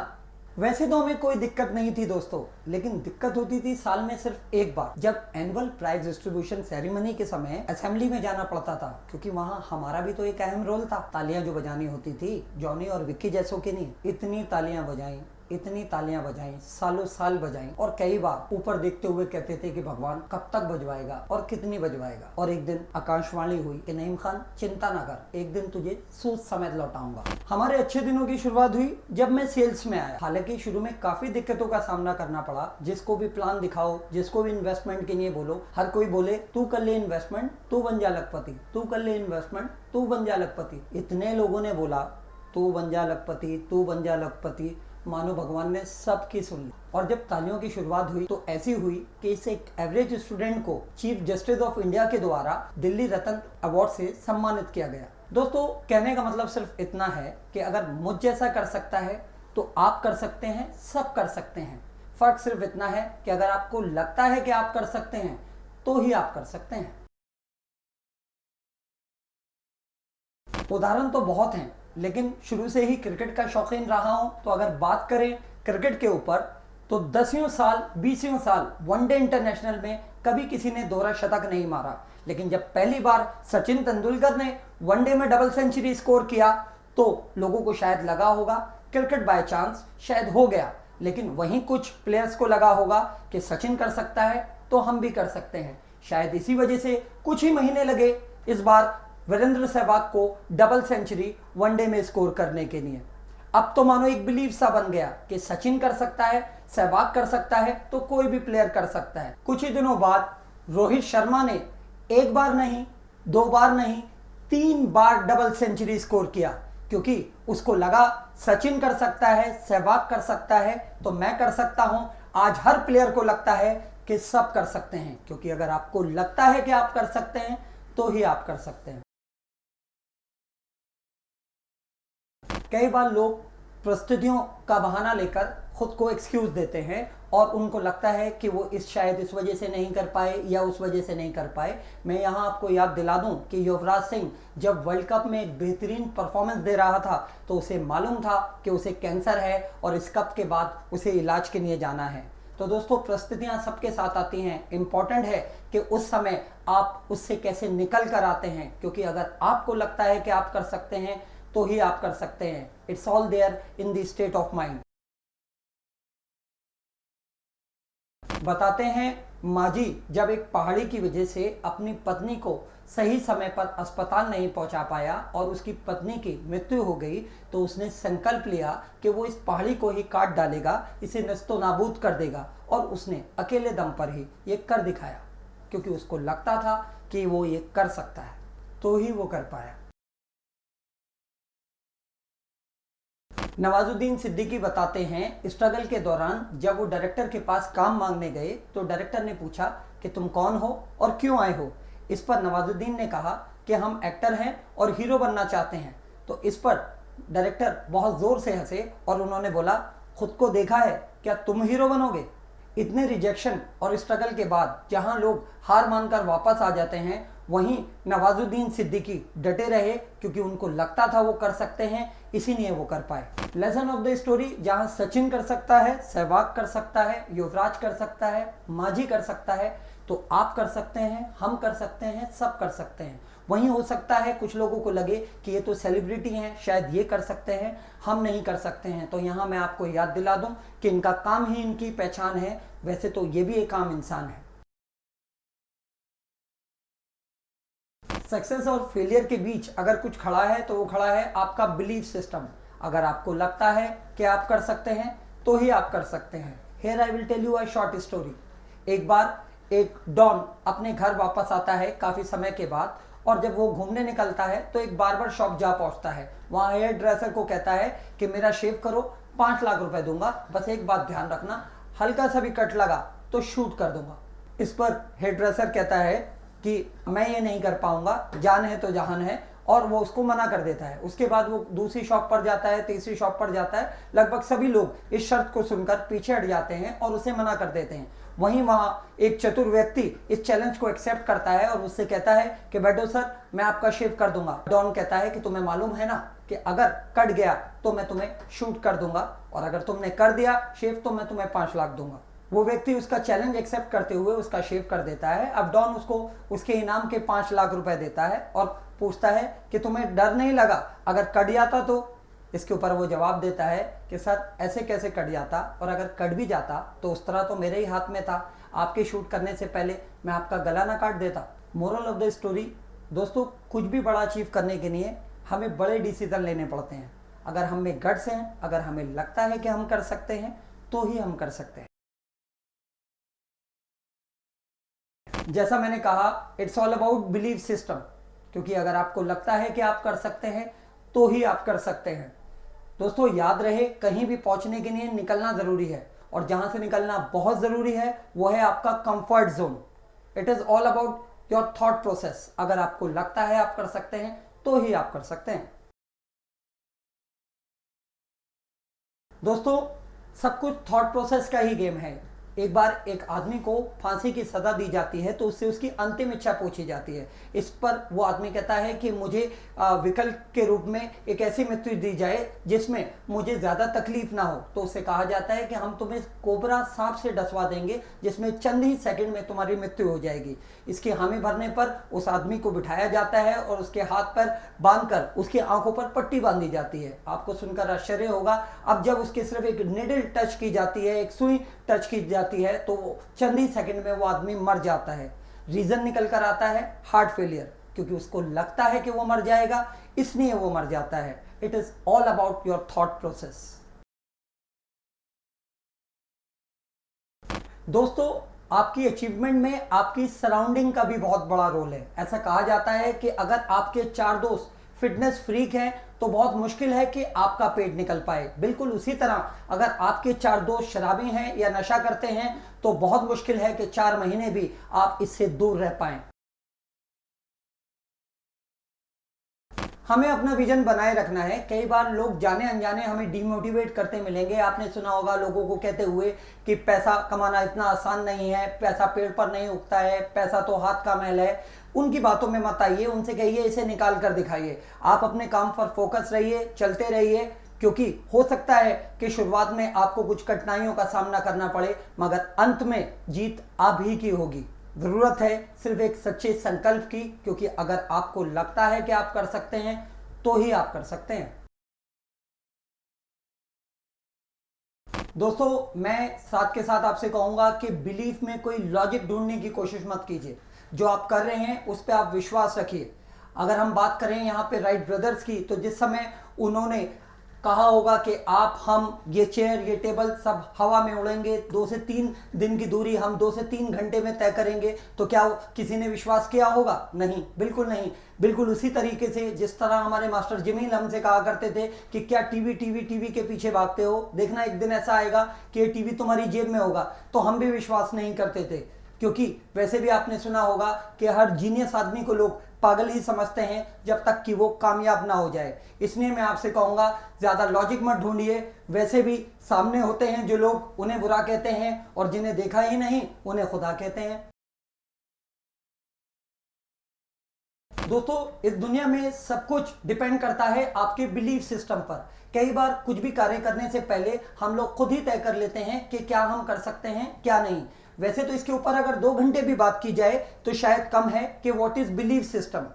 वैसे तो हमें कोई दिक्कत नहीं थी दोस्तों, लेकिन दिक्कत होती थी साल में सिर्फ एक बार, जब एनुअल प्राइज डिस्ट्रीब्यूशन सेरेमनी के समय असेंबली में जाना पड़ता था। क्योंकि वहां हमारा भी तो एक अहम रोल था। तालियां जो बजानी होती थी, जॉनी और विक्की जैसों की नहीं, इतनी तालियां बजाई, इतनी तालियां बजाई, सालों साल बजाई। और कई बार ऊपर देखते हुए कहते थे कि भगवान कब तक बजवाएगा और कितनी बजवाएगा। और एक दिन आकाशवाणी हुई कि नईम खान चिंता ना कर, एक दिन तुझे सूद समेत लौटाऊंगा। हमारे अच्छे दिनों की शुरुआत हुई जब मैं सेल्स में आया। हालांकि शुरू में काफी दिक्कतों का सामना करना पड़ा। जिसको भी प्लान दिखाओ, जिसको भी इन्वेस्टमेंट के लिए बोलो, हर कोई बोले तू कर ले इन्वेस्टमेंट, तू बन जा लखपति, तू कर ले इन्वेस्टमेंट, तू बन जा लखपति। इतने लोगों ने बोला तू बन जा लखपति, तू बन जा लखपति, मानो भगवान ने सबकी सुन ली। और जब तालियों की शुरुआत हुई तो ऐसी हुई कि इस एक एवरेज स्टूडेंट को चीफ जस्टिस ऑफ इंडिया के द्वारा दिल्ली रत्न अवार्ड से सम्मानित किया गया। दोस्तों, कहने का मतलब सिर्फ इतना है कि अगर मुझ जैसा कर सकता है तो आप कर सकते हैं, सब कर सकते हैं। फर्क सिर्फ इतना है कि अगर आपको लगता है कि आप कर सकते हैं तो ही आप कर सकते हैं। उदाहरण तो बहुत हैं, लेकिन शुरू से ही क्रिकेट का शौकीन रहा हूं, तो अगर बात करें क्रिकेट के ऊपर तो 10 साल 20 साल वनडे इंटरनेशनल में कभी किसी ने दोहरा शतक नहीं मारा। लेकिन जब पहली बार सचिन तेंदुलकर ने वनडे में डबल सेंचुरी स्कोर किया तो लोगों को शायद लगा होगा क्रिकेट बाय चांस शायद हो गया। लेकिन वहीं कुछ प्लेयर्स को लगा होगा कि सचिन कर सकता है तो हम भी कर सकते हैं। शायद इसी वजह से कुछ ही महीने लगे इस बार वीरेंद्र सहवाग को डबल सेंचुरी वनडे में स्कोर करने के लिए। अब तो मानो एक बिलीव सा बन गया कि सचिन कर सकता है, सहवाग कर सकता है तो कोई भी प्लेयर कर सकता है। कुछ ही दिनों बाद रोहित शर्मा ने एक बार नहीं, 2 बार नहीं, 3 बार डबल सेंचुरी स्कोर किया, क्योंकि उसको लगा सचिन कर सकता है, सहवाग कर सकता है तो मैं कर सकता हूं। आज हर प्लेयर को लगता है कि सब कर सकते हैं, क्योंकि अगर आपको लगता है कि आप कर सकते हैं तो ही आप कर सकते हैं। कई बार लोग परिस्थितियों का बहाना लेकर खुद को एक्सक्यूज देते हैं और उनको लगता है कि वो शायद इस वजह से नहीं कर पाए या उस वजह से नहीं कर पाए। मैं यहाँ आपको याद दिला दूं कि युवराज सिंह जब वर्ल्ड कप में एक बेहतरीन परफॉर्मेंस दे रहा था तो उसे मालूम था कि उसे कैंसर है और इस कप के बाद उसे इलाज के लिए जाना है। तो दोस्तों, परिस्थितियां सबके साथ आती हैं। इम्पॉर्टेंट है कि उस समय आप उससे कैसे निकल कर आते हैं, क्योंकि अगर आपको लगता है कि आप कर सकते हैं तो ही आप कर सकते हैं। It's all there in the state of mind. बताते हैं माजी जब एक पहाड़ी की वजह से अपनी पत्नी को सही समय पर अस्पताल नहीं पहुंचा पाया और उसकी पत्नी की मृत्यु हो गई तो उसने संकल्प लिया कि वो इस पहाड़ी को ही काट डालेगा, इसे नस्तो नाबूद कर देगा। और उसने अकेले दम पर ही ये कर दिखाया, क्योंकि उसको लगता था कि वो ये कर सकता है तो ही वो कर पाया। नवाजुद्दीन सिद्दीकी बताते हैं स्ट्रगल के दौरान जब वो डायरेक्टर के पास काम मांगने गए तो डायरेक्टर ने पूछा कि तुम कौन हो और क्यों आए हो। इस पर नवाजुद्दीन ने कहा कि हम एक्टर हैं और हीरो बनना चाहते हैं। तो इस पर डायरेक्टर बहुत जोर से हंसे और उन्होंने बोला खुद को देखा है, क्या तुम हीरो बनोगे? इतने रिजेक्शन और स्ट्रगल के बाद जहां लोग हार मानकर वापस आ जाते हैं, वहीं नवाजुद्दीन सिद्दीकी डटे रहे क्योंकि उनको लगता था वो कर सकते हैं, इसीलिए वो कर पाए। लेसन ऑफ द स्टोरी, जहां सचिन कर सकता है, सहवाग कर सकता है, युवराज कर सकता है, माझी कर सकता है, तो आप कर सकते हैं, हम कर सकते हैं, सब कर सकते हैं। वहीं हो सकता है कुछ लोगों को लगे कि ये तो सेलिब्रिटी हैं, शायद ये कर सकते हैं, हम नहीं कर सकते हैं। तो यहाँ मैं आपको याद दिला दूं कि इनका काम ही इनकी पहचान है, वैसे तो ये भी एक आम इंसान है। सक्सेस और फेलियर के बीच अगर कुछ खड़ा है तो वो खड़ा है आपका बिलीफ सिस्टम। अगर आपको लगता है कि आप कर सकते हैं तो ही आप कर सकते हैं। Here I will tell you a short story. एक बार एक डॉन अपने घर वापस आता है काफी समय के बाद, और जब वो घूमने निकलता है तो एक बार्बर शॉप जा पहुंचता है। वहां हेयर ड्रेसर को कहता है कि मेरा शेव करो, 5 लाख रुपए दूंगा, बस एक बात ध्यान रखना, हल्का सा भी कट लगा तो शूट कर दूंगा। इस पर हेयर ड्रेसर कहता है कि मैं ये नहीं कर पाऊंगा, जान है तो जहान है, और वो उसको मना कर देता है। उसके बाद वो दूसरी शॉप पर जाता है, तीसरी शॉप पर जाता है, लगभग सभी लोग इस शर्त को सुनकर पीछे हट जाते हैं और उसे मना कर देते हैं। वहीं वहां एक चतुर व्यक्ति इस चैलेंज को एक्सेप्ट करता है और उससे कहता है कि बैठो सर, मैं आपका शेव कर दूंगा। डॉन कहता है कि तुम्हें मालूम है ना कि अगर कट गया तो मैं तुम्हें शूट कर दूंगा, और अगर तुमने कर दिया शेव तो मैं तुम्हें 5 लाख दूंगा। वो व्यक्ति उसका चैलेंज एक्सेप्ट करते हुए उसका शेव कर देता है। अब डॉन उसको उसके इनाम के 5 लाख रुपए देता है और पूछता है कि तुम्हें डर नहीं लगा अगर कट जाता तो? इसके ऊपर वो जवाब देता है कि सर ऐसे कैसे कट जाता, और अगर कट भी जाता तो उस तरह तो मेरे ही हाथ में था, आपके शूट करने से पहले मैं आपका गला ना काट देता। मोरल ऑफ द स्टोरी दोस्तों, कुछ भी बड़ा अचीव करने के लिए हमें बड़े डिसीजन लेने पड़ते हैं। अगर हम में गट्स हैं, अगर हमें लगता है कि हम कर सकते हैं तो ही हम कर सकते हैं। जैसा मैंने कहा, it's all about believe system, क्योंकि अगर आपको लगता है कि आप कर सकते हैं तो ही आप कर सकते हैं। दोस्तों याद रहे, कहीं भी पहुंचने के लिए निकलना जरूरी है, और जहां से निकलना बहुत जरूरी है वो है आपका comfort zone. It is all about your thought process. अगर आपको लगता है आप कर सकते हैं तो ही आप कर सकते हैं। दोस्तों सब कुछ थॉट प्रोसेस का ही गेम है। एक बार एक आदमी को फांसी की सजा दी जाती है तो उससे उसकी अंतिम इच्छा पूछी जाती है। इस पर वो आदमी कहता है कि मुझे विकल्प के रूप में एक ऐसी मृत्यु दी जाए जिसमें मुझे ज़्यादा तकलीफ ना हो। तो उससे कहा जाता है कि हम तुम्हें कोबरा सांप से डसवा देंगे जिसमें चंद ही सेकंड में तुम्हारी मृत्यु हो जाएगी। इसकी हामी भरने पर उस आदमी को बिठाया जाता है और उसके हाथ पर बांधकर उसकी आंखों पर पट्टी बांधी जाती है। आपको सुनकर आश्चर्य होगा, अब जब उसके सिर्फ एक निडल टच की जाती है, एक सुई टच की जाती है, तो चंद ही सेकंड में वो आदमी मर जाता है। रीजन निकल कर आता है हार्ट फेलियर, क्योंकि उसको लगता है कि वो मर जाएगा, इसलिए वो मर जाता है। It is all about your thought process. दोस्तों आपकी अचीवमेंट में आपकी सराउंडिंग का भी बहुत बड़ा रोल है। ऐसा कहा जाता है कि अगर आपके 4 दोस्त फिटनेस फ्रीक हैं तो बहुत मुश्किल है कि आपका पेट निकल पाए। बिल्कुल उसी तरह अगर आपके 4 दोस्त शराबी हैं या नशा करते हैं तो बहुत मुश्किल है कि 4 महीने भी आप इससे दूर रह पाएं। हमें अपना विजन बनाए रखना है। कई बार लोग जाने अनजाने हमें डिमोटिवेट करते मिलेंगे। आपने सुना होगा लोगों को कहते हुए कि पैसा कमाना इतना आसान नहीं है, पैसा पेड़ पर नहीं उगता है, पैसा तो हाथ का मैल है। उनकी बातों में मत आइए, उनसे कहिए इसे निकाल कर दिखाइए। आप अपने काम पर फोकस रहिए, चलते रहिए, क्योंकि हो सकता है कि शुरुआत में आपको कुछ कठिनाइयों का सामना करना पड़े, मगर अंत में जीत आप ही की होगी। जरूरत है सिर्फ एक सच्चे संकल्प की, क्योंकि अगर आपको लगता है कि आप कर सकते हैं तो ही आप कर सकते हैं। दोस्तों मैं साथ के साथ आपसे कहूंगा कि बिलीफ में कोई लॉजिक ढूंढने की कोशिश मत कीजिए। जो आप कर रहे हैं उस पर आप विश्वास रखिए। अगर हम बात करें यहाँ पे राइट ब्रदर्स की, तो जिस समय उन्होंने कहा होगा कि आप, हम, ये चेयर, ये टेबल सब हवा में उड़ेंगे, 2 से 3 दिन की दूरी हम 2 से 3 घंटे में तय करेंगे, तो क्या किसी ने विश्वास किया होगा? नहीं, बिल्कुल नहीं। बिल्कुल उसी तरीके से जिस तरह हमारे मास्टर जमील हमसे कहा करते थे कि क्या टीवी के पीछे भागते हो, देखना एक दिन ऐसा आएगा कि ये टीवी तुम्हारी जेब में होगा, तो हम भी विश्वास नहीं करते थे। क्योंकि वैसे भी आपने सुना होगा कि हर जीनियस आदमी को लोग पागल ही समझते हैं जब तक कि वो कामयाब ना हो जाए। इसलिए मैं आपसे कहूँगा, ज़्यादा लॉजिक मत ढूंढिए। वैसे भी सामने होते हैं जो लोग, उन्हें बुरा कहते हैं, और जिन्हें देखा ही नहीं उन्हें खुदा कहते हैं। दोस्तों, इस दुनिया में सब कुछ डिपेंड करता है आपके बिलीफ सिस्टम पर। कई बार कुछ भी कार्य करने से पहले हम लोग खुद ही तय कर लेते हैं कि क्या हम कर सकते हैं क्या नहीं। वैसे तो इसके ऊपर अगर 2 घंटे भी बात की जाए तो शायद कम है कि व्हाट इज बिलीफ सिस्टम।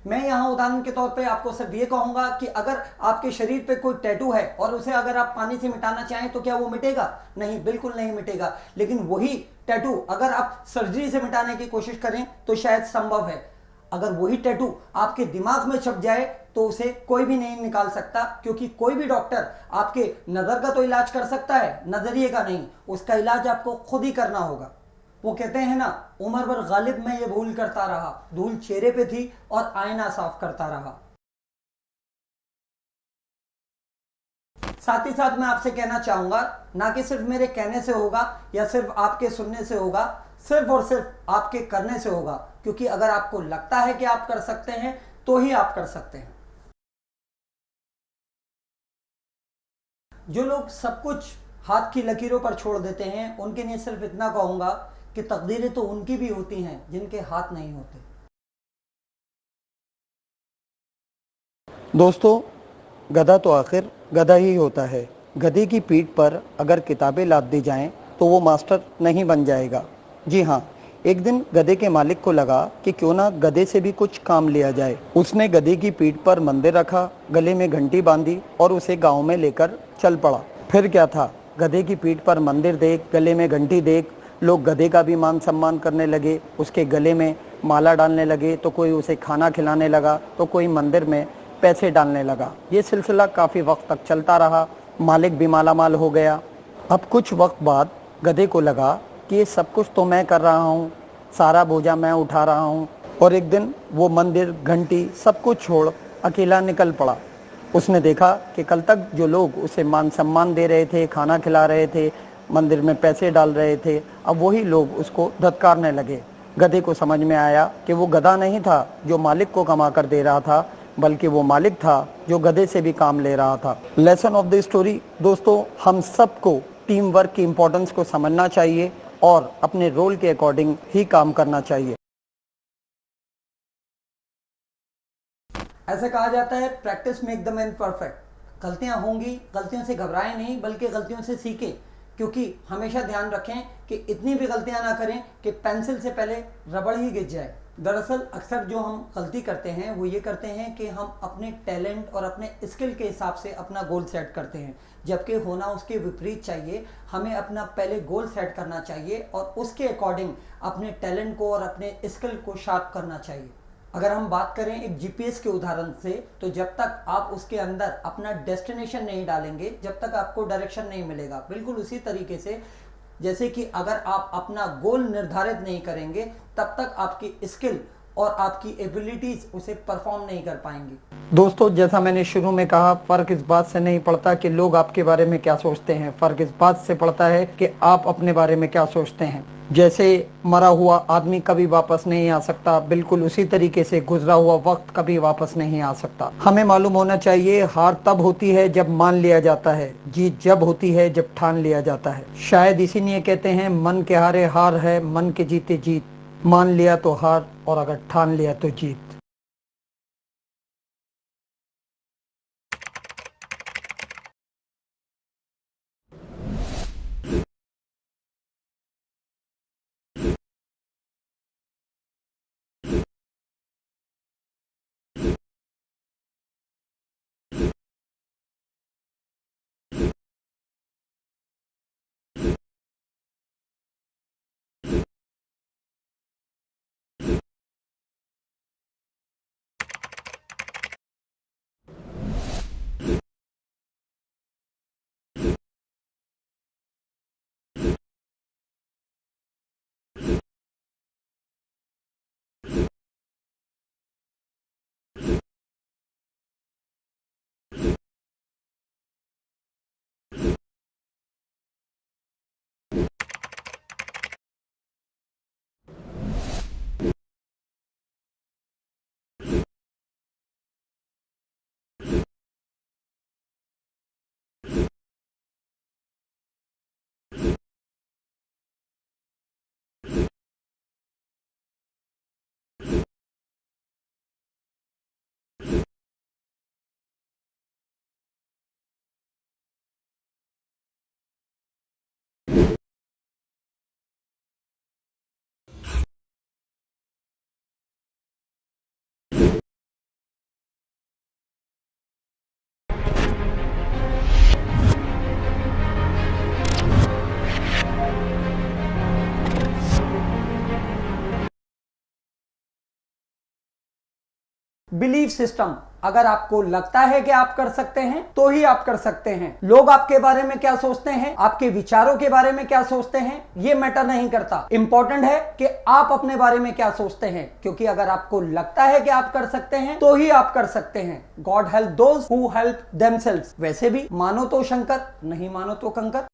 मैं यहाँ उदाहरण के तौर पे आपको सिर्फ ये कहूंगा कि अगर आपके शरीर पे कोई टैटू है और उसे अगर आप पानी से मिटाना चाहें तो क्या वो मिटेगा? नहीं, बिल्कुल नहीं मिटेगा। लेकिन वही टैटू अगर आप सर्जरी से मिटाने की कोशिश करें तो शायद संभव है। अगर वही टैटू आपके दिमाग में छप जाए तो उसे कोई भी नहीं निकाल सकता, क्योंकि कोई भी डॉक्टर आपके नज़र का तो इलाज कर सकता है, नजरिए का नहीं। उसका इलाज आपको खुद ही करना होगा। वो कहते हैं ना, उम्र भर गालिब मैं ये भूल करता रहा, धूल चेहरे पे थी और आईना साफ करता रहा। साथ ही साथ मैं आपसे कहना चाहूंगा, ना कि सिर्फ मेरे कहने से होगा या सिर्फ आपके सुनने से होगा, सिर्फ और सिर्फ आपके करने से होगा। क्योंकि अगर आपको लगता है कि आप कर सकते हैं तो ही आप कर सकते हैं। जो लोग सब कुछ हाथ की लकीरों पर छोड़ देते हैं, उनके लिए सिर्फ इतना कहूंगा कि तकदीरें तो उनकी भी होती हैं जिनके हाथ नहीं होते। दोस्तों, गधा तो आखिर गधा ही होता है। गधे की पीठ पर अगर किताबें लाद दी जाएं तो वो मास्टर नहीं बन जाएगा। जी हाँ, एक दिन गधे के मालिक को लगा कि क्यों ना गधे से भी कुछ काम लिया जाए। उसने गधे की पीठ पर मंदिर रखा, गले में घंटी बांधी और उसे गांव में लेकर चल पड़ा। फिर क्या था, गधे की पीठ पर मंदिर देख, गले में घंटी देख, लोग गधे का भी मान सम्मान करने लगे। उसके गले में माला डालने लगे, तो कोई उसे खाना खिलाने लगा, तो कोई मंदिर में पैसे डालने लगा। ये सिलसिला काफ़ी वक्त तक चलता रहा। मालिक भी मालामाल हो गया। अब कुछ वक्त बाद गधे को लगा कि ये सब कुछ तो मैं कर रहा हूँ, सारा बोझा मैं उठा रहा हूँ। और एक दिन वो मंदिर, घंटी सब कुछ छोड़ अकेला निकल पड़ा। उसने देखा कि कल तक जो लोग उसे मान सम्मान दे रहे थे, खाना खिला रहे थे, मंदिर में पैसे डाल रहे थे, अब वही लोग उसको धत्कारने लगे। गधे को समझ में आया कि वो गधा नहीं था जो मालिक को कमा कर दे रहा था, बल्कि वो मालिक था जो गधे से भी काम ले रहा था। लेसन ऑफ द स्टोरी, दोस्तों, हम सबको टीम वर्क की इंपॉर्टेंस को समझना चाहिए और अपने रोल के अकॉर्डिंग ही काम करना चाहिए। ऐसा कहा जाता है, practice make the man perfect. गलतियां होंगी, गलतियों से घबराएं नहीं, बल्कि गलतियों से सीखें। क्योंकि हमेशा ध्यान रखें कि इतनी भी गलतियां ना करें कि पेंसिल से पहले रबड़ ही गिर जाए। दरअसल अक्सर जो हम गलती करते हैं वो ये करते हैं कि हम अपने टैलेंट और अपने स्किल के हिसाब से अपना गोल सेट करते हैं, जबकि होना उसके विपरीत चाहिए। हमें अपना पहले गोल सेट करना चाहिए और उसके अकॉर्डिंग अपने टैलेंट को और अपने स्किल को शार्प करना चाहिए। अगर हम बात करें एक जीपीएस के उदाहरण से, तो जब तक आप उसके अंदर अपना डेस्टिनेशन नहीं डालेंगे, जब तक आपको डायरेक्शन नहीं मिलेगा। बिल्कुल उसी तरीके से जैसे कि अगर आप अपना गोल निर्धारित नहीं करेंगे, तब तक आपकी स्किल और आपकी एबिलिटीज उसे परफॉर्म नहीं कर पाएंगी। दोस्तों, जैसा मैंने शुरू में कहा, फर्क इस बात से नहीं पड़ता कि लोग आपके बारे में क्या सोचते हैं, फर्क इस बात से पड़ता है कि आप अपने बारे में क्या सोचते हैं। जैसे मरा हुआ आदमी कभी वापस नहीं आ सकता, बिल्कुल उसी तरीके से गुजरा हुआ वक्त कभी वापस नहीं आ सकता। हमें मालूम होना चाहिए, हार तब होती है जब मान लिया जाता है, जीत जब होती है जब ठान लिया जाता है। शायद इसीलिए कहते हैं, मन के हारे हार है, मन के जीते जीत। मान लिया तो हार, और अगर ठान लिया तो जीत। बिलीफ सिस्टम, अगर आपको लगता है कि आप कर सकते हैं तो ही आप कर सकते हैं। लोग आपके बारे में क्या सोचते हैं, आपके विचारों के बारे में क्या सोचते हैं, ये मैटर नहीं करता। इंपॉर्टेंट है कि आप अपने बारे में क्या सोचते हैं, क्योंकि अगर आपको लगता है कि आप कर सकते हैं तो ही आप कर सकते हैं। God help those who help themselves. वैसे भी मानो तो शंकर, नहीं मानो तो कंकर।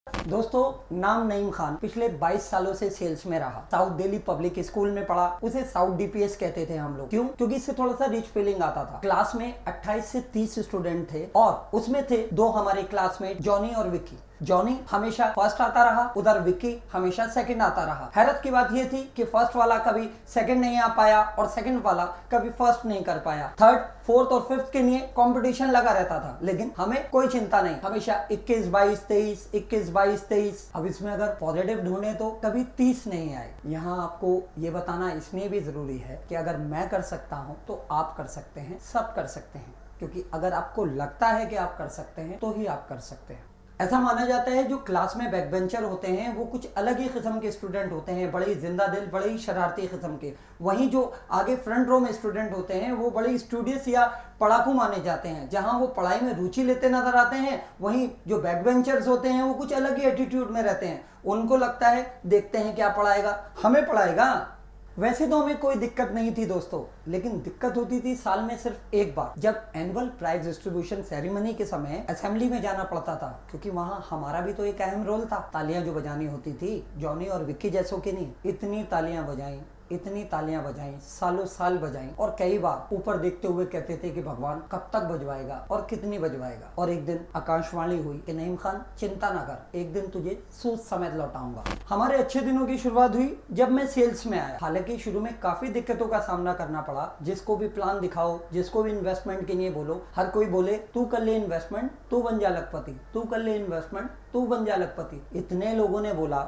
दोस्तों, नाम नईम खान पिछले 22 सालों से सेल्स में रहा। साउथ दिल्ली पब्लिक स्कूल में पढ़ा। उसे साउथ डीपीएस कहते थे हम लोग। क्यों? क्योंकि इससे थोड़ा सा रिच फीलिंग आता था। क्लास में 28 से 30 स्टूडेंट थे और उसमें थे 2 हमारे क्लासमेट, जॉनी और विक्की। जॉनी हमेशा फर्स्ट आता रहा, उधर विक्की हमेशा सेकंड आता रहा। हैरत की बात यह थी कि फर्स्ट वाला कभी सेकंड नहीं आ पाया और सेकंड वाला कभी फर्स्ट नहीं कर पाया। थर्ड, फोर्थ और फिफ्थ के लिए कंपटीशन लगा रहता था, लेकिन हमें कोई चिंता नहीं। हमेशा 21-22-23, 21-22-23। अब इसमें अगर पॉजिटिव ढूंढे तो कभी 30 नहीं आए। यहाँ आपको ये बताना इसलिए भी जरूरी है कि अगर मैं कर सकता हूँ तो आप कर सकते हैं, सब कर सकते हैं। क्योंकि अगर आपको लगता है कि आप कर सकते हैं तो ही आप कर सकते हैं। ऐसा माना जाता है जो क्लास में बैक बेंचर होते हैं वो कुछ अलग ही किस्म के स्टूडेंट होते हैं, बड़े ही जिंदा दिल, बड़े ही शरारती किस्म के। वहीं जो आगे फ्रंट रो में स्टूडेंट होते हैं वो बड़े स्टूडियस या पढ़ाकू माने जाते हैं। जहां वो पढ़ाई में रुचि लेते नजर आते हैं, वहीं जो बैक बेंचर्स होते हैं वो कुछ अलग ही एटीट्यूड में रहते हैं। उनको लगता है देखते हैं क्या पढ़ाएगा, हमें पढ़ाएगा। वैसे तो हमें कोई दिक्कत नहीं थी दोस्तों, लेकिन दिक्कत होती थी साल में सिर्फ एक बार, जब एनुअल प्राइज डिस्ट्रीब्यूशन सेरेमनी के समय असेंबली में जाना पड़ता था। क्योंकि वहां हमारा भी तो एक अहम रोल था। तालियां जो बजानी होती थी, जॉनी और विक्की जैसों की नहीं, इतनी तालियां बजाई, इतनी तालियां बजाई, सालों साल बजाई। और कई बार ऊपर देखते हुए कहते थे कि भगवान कब तक बजवाएगा और कितनी बजवाएगा। और एक दिन आकाशवाणी हुई कि नईम खान चिंता ना कर, एक दिन तुझे सूद समेत लौटाऊंगा। हमारे अच्छे दिनों की शुरुआत हुई जब मैं सेल्स में आया। हालांकि शुरू में काफी दिक्कतों का सामना करना पड़ा। जिसको भी प्लान दिखाओ, जिसको भी इन्वेस्टमेंट के लिए बोलो, हर कोई बोले तू कर ले इन्वेस्टमेंट, तू बन जा लखपति, तू कर ले इन्वेस्टमेंट, तू बन जा लखपति। इतने लोगों ने बोला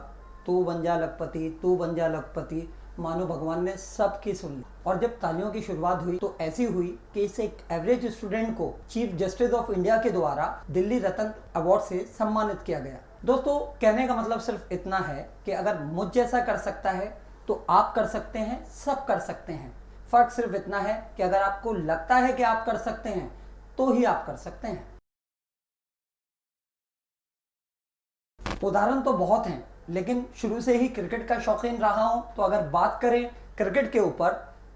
तू बन जा लखपति, तू बन जा लखपति, मानो भगवान ने सबकी सुन ली। और जब तालियों की शुरुआत हुई तो ऐसी हुई कि इस एक एवरेज स्टूडेंट को चीफ जस्टिस ऑफ इंडिया के द्वारा दिल्ली रत्न अवार्ड से सम्मानित किया गया। दोस्तों, कहने का मतलब सिर्फ इतना है कि अगर मुझ जैसा कर सकता है तो आप कर सकते हैं, सब कर सकते हैं। फर्क सिर्फ इतना है कि अगर आपको लगता है कि आप कर सकते हैं तो ही आप कर सकते हैं। उदाहरण तो बहुत हैं, लेकिन शुरू से ही क्रिकेट का शौकीन रहा हूं, तो अगर बात करें क्रिकेट के ऊपर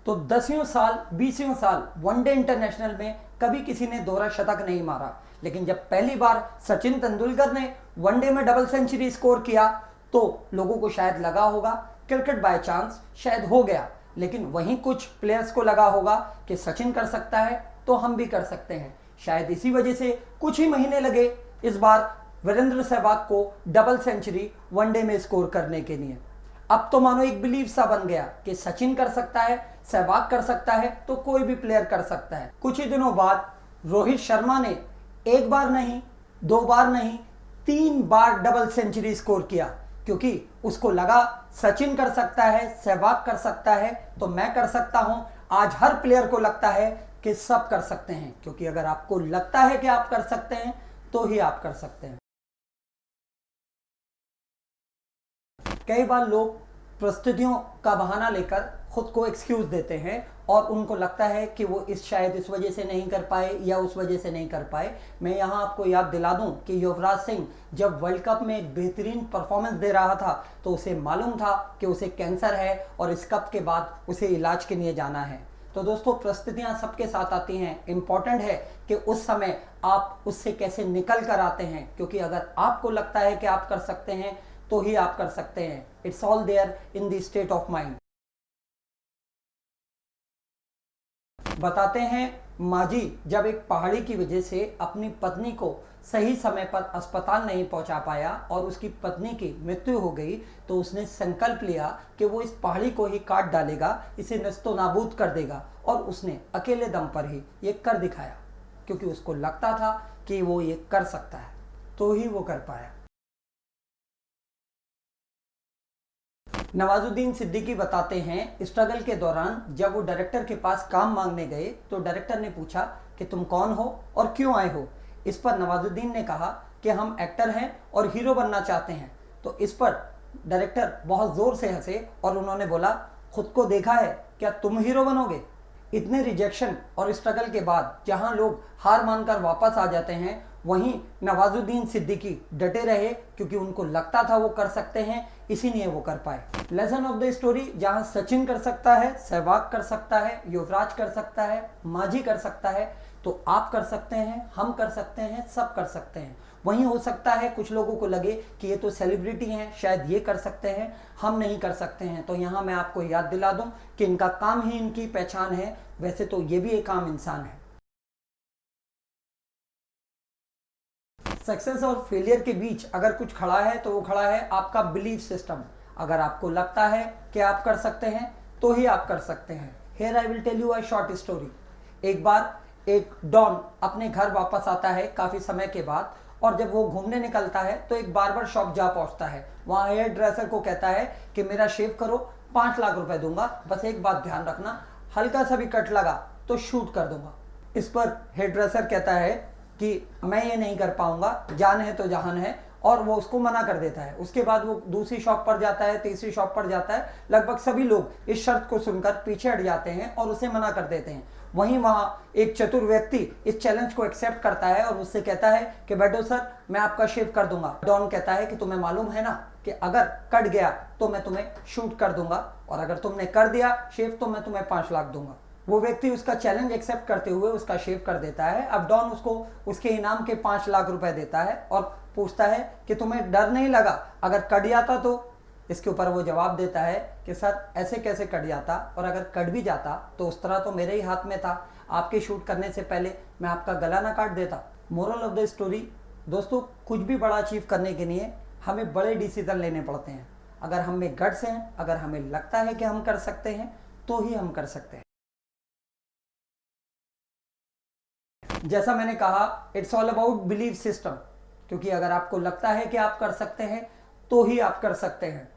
तो 10 साल 20 साल वनडे इंटरनेशनल में कभी किसी ने दोहरा शतक नहीं मारा। लेकिन जब पहली बार सचिन तेंदुलकर ने वनडे में डबल सेंचुरी स्कोर किया तो लोगों को शायद लगा होगा क्रिकेट बाय चांस शायद हो गया। लेकिन वहीं कुछ प्लेयर्स को लगा होगा कि सचिन कर सकता है तो हम भी कर सकते हैं। शायद इसी वजह से कुछ ही महीने लगे इस बार वीरेंद्र सहवाग को डबल सेंचुरी वनडे में स्कोर करने के लिए। अब तो मानो एक बिलीव सा बन गया कि सचिन कर सकता है, सहवाग कर सकता है तो कोई भी प्लेयर कर सकता है। कुछ ही दिनों बाद रोहित शर्मा ने एक बार नहीं, 2 बार नहीं, 3 बार डबल सेंचुरी स्कोर किया, क्योंकि उसको लगा सचिन कर सकता है, सहवाग कर सकता है तो मैं कर सकता हूं। आज हर प्लेयर को लगता है कि सब कर सकते हैं, क्योंकि अगर आपको लगता है कि आप कर सकते हैं तो ही आप कर सकते हैं। कई बार लोग परिस्थितियों का बहाना लेकर खुद को एक्सक्यूज देते हैं और उनको लगता है कि वो शायद इस वजह से नहीं कर पाए या उस वजह से नहीं कर पाए। मैं यहाँ आपको याद दिला दूं कि युवराज सिंह जब वर्ल्ड कप में एक बेहतरीन परफॉर्मेंस दे रहा था तो उसे मालूम था कि उसे कैंसर है और इस कप के बाद उसे इलाज के लिए जाना है। तो दोस्तों, परिस्थितियां सबके साथ आती हैं। इम्पॉर्टेंट है कि उस समय आप उससे कैसे निकल कर आते हैं, क्योंकि अगर आपको लगता है कि आप कर सकते हैं तो ही आप कर सकते हैं। It's all there in the state of mind. बताते हैं माजी जब एक पहाड़ी की वजह से अपनी पत्नी को सही समय पर अस्पताल नहीं पहुंचा पाया और उसकी पत्नी की मृत्यु हो गई, तो उसने संकल्प लिया कि वो इस पहाड़ी को ही काट डालेगा, इसे नस्तो नाबूद कर देगा। और उसने अकेले दम पर ही ये कर दिखाया, क्योंकि उसको लगता था कि वो ये कर सकता है, तो ही वो कर पाया। नवाजुद्दीन सिद्दीकी बताते हैं, स्ट्रगल के दौरान जब वो डायरेक्टर के पास काम मांगने गए तो डायरेक्टर ने पूछा कि तुम कौन हो और क्यों आए हो। इस पर नवाजुद्दीन ने कहा कि हम एक्टर हैं और हीरो बनना चाहते हैं। तो इस पर डायरेक्टर बहुत जोर से हंसे और उन्होंने बोला खुद को देखा है, क्या तुम हीरो बनोगे? इतने रिजेक्शन और स्ट्रगल के बाद जहां लोग हार मानकर वापस आ जाते हैं, वहीं नवाजुद्दीन सिद्दीकी डटे रहे क्योंकि उनको लगता था वो कर सकते हैं, इसीलिए वो कर पाए। लेसन ऑफ द स्टोरी, जहां सचिन कर सकता है, सहवाग कर सकता है, युवराज कर सकता है, माझी कर सकता है, तो आप कर सकते हैं, हम कर सकते हैं, सब कर सकते हैं। वहीं हो सकता है कुछ लोगों को लगे कि ये तो सेलिब्रिटी हैं, शायद ये कर सकते हैं, हम नहीं कर सकते हैं। तो यहाँ मैं आपको याद दिला दूं कि इनका काम ही इनकी पहचान है, वैसे तो ये भी एक आम इंसान है। सक्सेस और फेलियर के बीच अगर कुछ खड़ा है तो वो खड़ा है आपका बिलीफ सिस्टम। अगर आपको लगता है कि आप कर सकते हैं तो ही आप कर सकते हैं। Here I will tell you a short story. एक बार एक डॉन अपने घर वापस आता है काफी समय के बाद, और जब वो घूमने निकलता है तो एक बार्बर शॉप जा पहुंचता है। वहां हेयर ड्रेसर को कहता है कि मेरा शेव करो, 5 लाख रुपए दूंगा, बस एक बात ध्यान रखना, हल्का सा भी कट लगा तो शूट कर दूंगा। इस पर हेयर ड्रेसर कहता है कि मैं ये नहीं कर पाऊंगा, जान है तो जहान है, और वो उसको मना कर देता है। उसके बाद वो दूसरी शॉप पर जाता है, तीसरी शॉप पर जाता है, लगभग सभी लोग इस शर्त को सुनकर पीछे हट जाते हैं और उसे मना कर देते हैं। वहीं वहां एक चतुर व्यक्ति इस चैलेंज को एक्सेप्ट करता है और उससे कहता है कि बैठो सर, मैं आपका शेव कर दूंगा। डॉन कहता है कि तुम्हें मालूम है ना कि अगर कट गया तो मैं तुम्हें शूट कर दूंगा, और अगर तुमने कर दिया शेव तो मैं तुम्हें 5 लाख दूंगा। वो व्यक्ति उसका चैलेंज एक्सेप्ट करते हुए उसका शेव कर देता है। अब डॉन उसको उसके इनाम के 5 लाख रुपए देता है और पूछता है कि तुम्हें डर नहीं लगा अगर कट जाता तो? इसके ऊपर वो जवाब देता है कि सर ऐसे कैसे कट जाता, और अगर कट भी जाता तो उस तरह तो मेरे ही हाथ में था, आपके शूट करने से पहले मैं आपका गला ना काट देता। मोरल ऑफ द स्टोरी दोस्तों, कुछ भी बड़ा अचीव करने के लिए हमें बड़े डिसीजन लेने पड़ते हैं। अगर हम में गट्स हैं, अगर हमें लगता है कि हम कर सकते हैं तो ही हम कर सकते हैं। जैसा मैंने कहा, it's all about believe system, क्योंकि अगर आपको लगता है कि आप कर सकते हैं तो ही आप कर सकते हैं।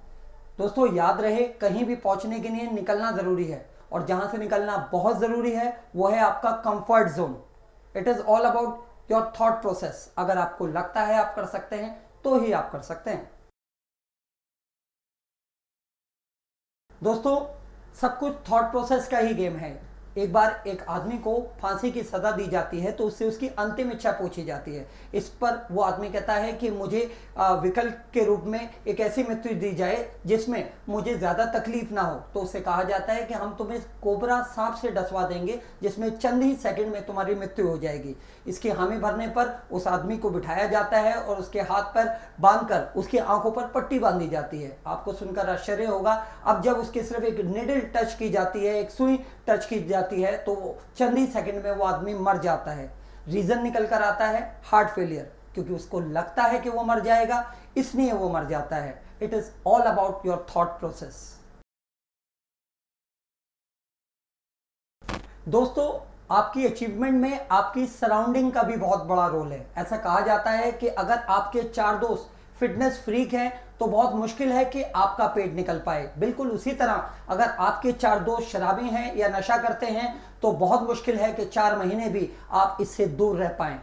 दोस्तों याद रहे, कहीं भी पहुंचने के लिए निकलना जरूरी है, और जहां से निकलना बहुत जरूरी है वो है आपका comfort zone. It is all about your thought process. अगर आपको लगता है आप कर सकते हैं तो ही आप कर सकते हैं। दोस्तों सब कुछ थॉट प्रोसेस का ही गेम है। एक बार एक आदमी को फांसी की सजा दी जाती है तो उससे उसकी अंतिम इच्छा पूछी जाती है। इस पर वो आदमी कहता है कि मुझे विकल्प के रूप में एक ऐसी मृत्यु दी जाए जिसमें मुझे ज्यादा तकलीफ ना हो। तो उससे कहा जाता है कि हम तुम्हें कोबरा सांप से डसवा देंगे जिसमें चंद ही सेकंड में तुम्हारी मृत्यु हो जाएगी। इसकी हामी भरने पर उस आदमी को बिठाया जाता है और उसके हाथ पर बांधकर उसकी आंखों पर पट्टी बांधी जाती है। आपको सुनकर आश्चर्य होगा, अब जब उसके सिर्फ एक निडल टच की जाती है, एक सुई टच की जाती है, तो चंद ही सेकंड में वो आदमी मर जाता है। रीजन निकल कर आता है हार्ट फेलियर, क्योंकि उसको लगता है कि वो मर जाएगा, इसलिए वो मर जाता है। It is all about your thought process. दोस्तों आपकी अचीवमेंट में आपकी सराउंडिंग का भी बहुत बड़ा रोल है। ऐसा कहा जाता है कि अगर आपके 4 दोस्त फिटनेस फ्रीक हैं तो बहुत मुश्किल है कि आपका पेट निकल पाए। बिल्कुल उसी तरह अगर आपके 4 दोस्त शराबी हैं या नशा करते हैं तो बहुत मुश्किल है कि 4 महीने भी आप इससे दूर रह पाएं।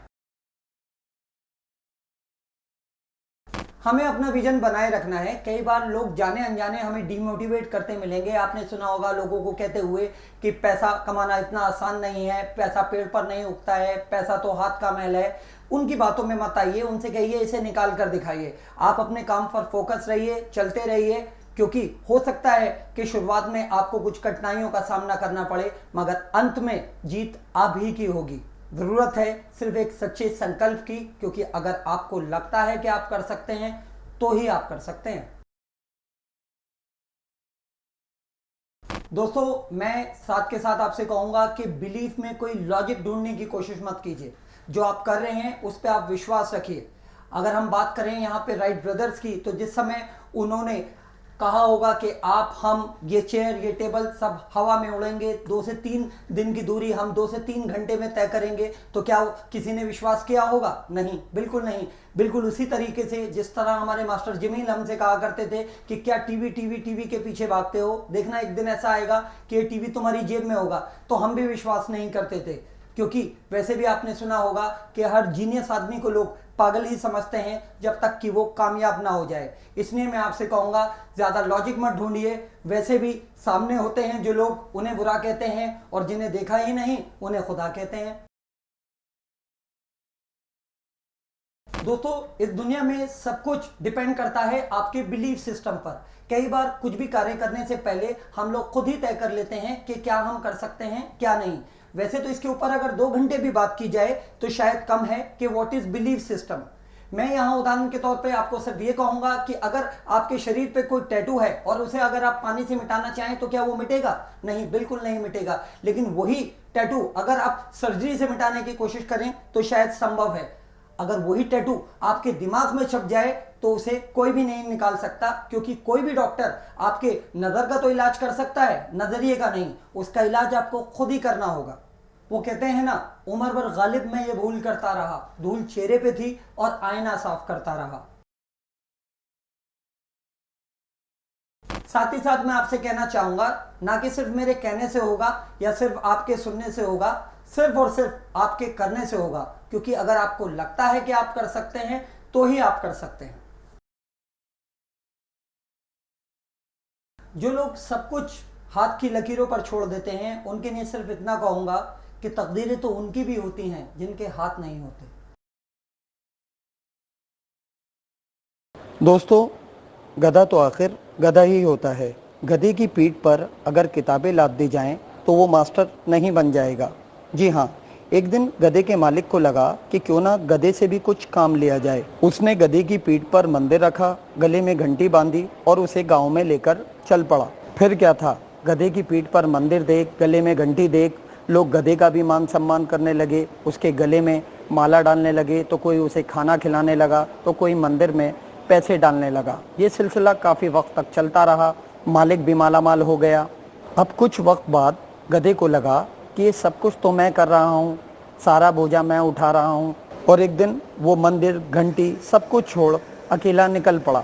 हमें अपना विजन बनाए रखना है। कई बार लोग जाने अनजाने हमें डिमोटिवेट करते मिलेंगे। आपने सुना होगा लोगों को कहते हुए कि पैसा कमाना इतना आसान नहीं है, पैसा पेड़ पर नहीं उगता है, पैसा तो हाथ का मैल है। उनकी बातों में मत आइए, उनसे कहिए इसे निकाल कर दिखाइए। आप अपने काम पर फोकस रहिए, चलते रहिए, क्योंकि हो सकता है कि शुरुआत में आपको कुछ कठिनाइयों का सामना करना पड़े, मगर अंत में जीत आप ही की होगी। जरूरत है सिर्फ एक सच्चे संकल्प की, क्योंकि अगर आपको लगता है कि आप कर सकते हैं तो ही आप कर सकते हैं। दोस्तों मैं साथ के साथ आपसे कहूंगा कि बिलीफ में कोई लॉजिक ढूंढने की कोशिश मत कीजिए। जो आप कर रहे हैं उस पर आप विश्वास रखिए। अगर हम बात करें यहाँ पे राइट ब्रदर्स की, तो जिस समय उन्होंने कहा होगा कि आप, हम, ये चेयर, ये टेबल सब हवा में उड़ेंगे, 2 से 3 दिन की दूरी हम 2 से 3 घंटे में तय करेंगे, तो क्या किसी ने विश्वास किया होगा? नहीं, बिल्कुल नहीं। बिल्कुल उसी तरीके से जिस तरह हमारे मास्टर जमील हमसे कहा करते थे कि क्या टीवी के पीछे भागते हो, देखना एक दिन ऐसा आएगा कि ये टीवी तुम्हारी जेब में होगा, तो हम भी विश्वास नहीं करते थे। क्योंकि वैसे भी आपने सुना होगा कि हर जीनियस आदमी को लोग पागल ही समझते हैं जब तक कि वो कामयाब ना हो जाए। इसलिए मैं आपसे कहूँगा ज़्यादा लॉजिक मत ढूंढिए। वैसे भी सामने होते हैं जो लोग उन्हें बुरा कहते हैं और जिन्हें देखा ही नहीं उन्हें खुदा कहते हैं। दोस्तों, इस दुनिया में सब कुछ डिपेंड करता है आपके बिलीफ सिस्टम पर। कई बार कुछ भी कार्य करने से पहले हम लोग खुद ही तय कर लेते हैं कि क्या हम कर सकते हैं क्या नहीं। वैसे तो इसके ऊपर अगर 2 घंटे भी बात की जाए तो शायद कम है कि व्हाट इज बिलीफ सिस्टम। मैं यहाँ उदाहरण के तौर पे आपको सिर्फ ये कहूंगा कि अगर आपके शरीर पे कोई टैटू है और उसे अगर आप पानी से मिटाना चाहें तो क्या वो मिटेगा? नहीं, बिल्कुल नहीं मिटेगा। लेकिन वही टैटू अगर आप सर्जरी से मिटाने की कोशिश करें तो शायद संभव है। अगर वही टैटू आपके दिमाग में छप जाए तो उसे कोई भी नहीं निकाल सकता, क्योंकि कोई भी डॉक्टर आपके नज़र का तो इलाज कर सकता है, नजरिए का नहीं। उसका इलाज आपको खुद ही करना होगा। वो कहते हैं ना, उम्र भर गालिब मैं ये भूल करता रहा, धूल चेहरे पे थी और आईना साफ करता रहा। साथ ही साथ मैं आपसे कहना चाहूंगा, ना कि सिर्फ मेरे कहने से होगा या सिर्फ आपके सुनने से होगा, सिर्फ और सिर्फ आपके करने से होगा। क्योंकि अगर आपको लगता है कि आप कर सकते हैं तो ही आप कर सकते हैं। जो लोग सब कुछ हाथ की लकीरों पर छोड़ देते हैं उनके लिए सिर्फ इतना कहूंगा कि तकदीरें तो उनकी भी होती हैं जिनके हाथ नहीं होते। दोस्तों, गधा तो आखिर गधा ही होता है। गधे की पीठ पर अगर किताबें लाद दी जाएं तो वो मास्टर नहीं बन जाएगा। जी हाँ, एक दिन गधे के मालिक को लगा कि क्यों ना गधे से भी कुछ काम लिया जाए। उसने गधे की पीठ पर मंदिर रखा, गले में घंटी बांधी और उसे गांव में लेकर चल पड़ा। फिर क्या था, गधे की पीठ पर मंदिर देख, गले में घंटी देख, लोग गधे का भी मान सम्मान करने लगे, उसके गले में माला डालने लगे, तो कोई उसे खाना खिलाने लगा, तो कोई मंदिर में पैसे डालने लगा। ये सिलसिला काफ़ी वक्त तक चलता रहा। मालिक भी मालामाल हो गया। अब कुछ वक्त बाद गधे को लगा कि ये सब कुछ तो मैं कर रहा हूँ, सारा बोझा मैं उठा रहा हूँ। और एक दिन वो मंदिर, घंटी सब कुछ छोड़ अकेला निकल पड़ा।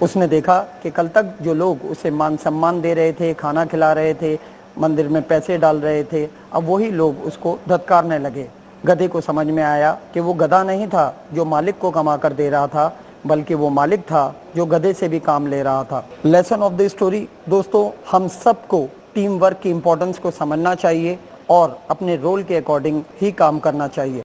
उसने देखा कि कल तक जो लोग उसे मान सम्मान दे रहे थे, खाना खिला रहे थे, मंदिर में पैसे डाल रहे थे, अब वही लोग उसको धत्कारने लगे। गधे को समझ में आया कि वो गधा नहीं था जो मालिक को कमा कर दे रहा था, बल्कि वो मालिक था जो गधे से भी काम ले रहा था। लेसन ऑफ द स्टोरी, दोस्तों, हम सबको टीम वर्क की इम्पोर्टेंस को समझना चाहिए और अपने रोल के अकॉर्डिंग ही काम करना चाहिए।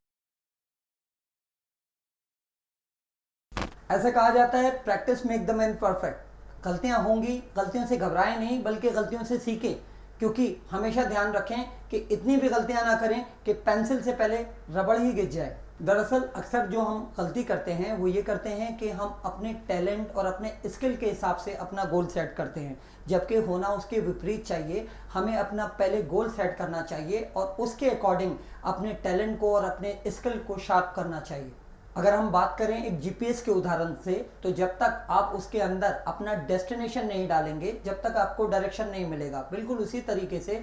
ऐसा कहा जाता है, practice make the man perfect. गलतियां होंगी, गलतियों से घबराएं नहीं बल्कि गलतियों से सीखें। क्योंकि हमेशा ध्यान रखें कि इतनी भी गलतियां ना करें कि पेंसिल से पहले रबड़ ही गिर जाए। दरअसल अक्सर जो हम गलती करते हैं वो ये करते हैं कि हम अपने टैलेंट और अपने स्किल के हिसाब से अपना गोल सेट करते हैं, जबकि होना उसके विपरीत चाहिए। हमें अपना पहले गोल सेट करना चाहिए और उसके अकॉर्डिंग अपने टैलेंट को और अपने स्किल को शार्प करना चाहिए। अगर हम बात करें एक जीपीएस के उदाहरण से, तो जब तक आप उसके अंदर अपना डेस्टिनेशन नहीं डालेंगे, जब तक आपको डायरेक्शन नहीं मिलेगा। बिल्कुल उसी तरीके से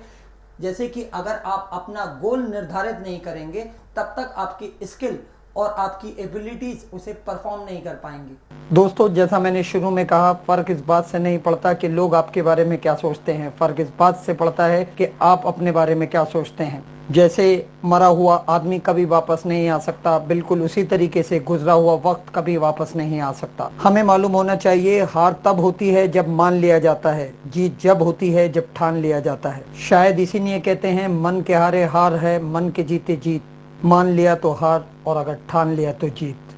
जैसे कि अगर आप अपना गोल निर्धारित नहीं करेंगे तब तक आपकी स्किल और आपकी एबिलिटीज उसे परफॉर्म नहीं कर पाएंगी। दोस्तों, जैसा मैंने शुरू में कहा, फर्क इस बात से नहीं पड़ता कि लोग आपके बारे में क्या सोचते हैं, फर्क इस बात से पड़ता है कि आप अपने बारे में क्या सोचते हैं। जैसे मरा हुआ आदमी कभी वापस नहीं आ सकता, बिल्कुल उसी तरीके से गुजरा हुआ वक्त कभी वापस नहीं आ सकता। हमें मालूम होना चाहिए, हार तब होती है जब मान लिया जाता है, जीत जब होती है जब ठान लिया जाता है। शायद इसीलिए कहते हैं, मन के हारे हार है, मन के जीते जीत। मान लिया तो हार और अगर ठान लिया तो जीत।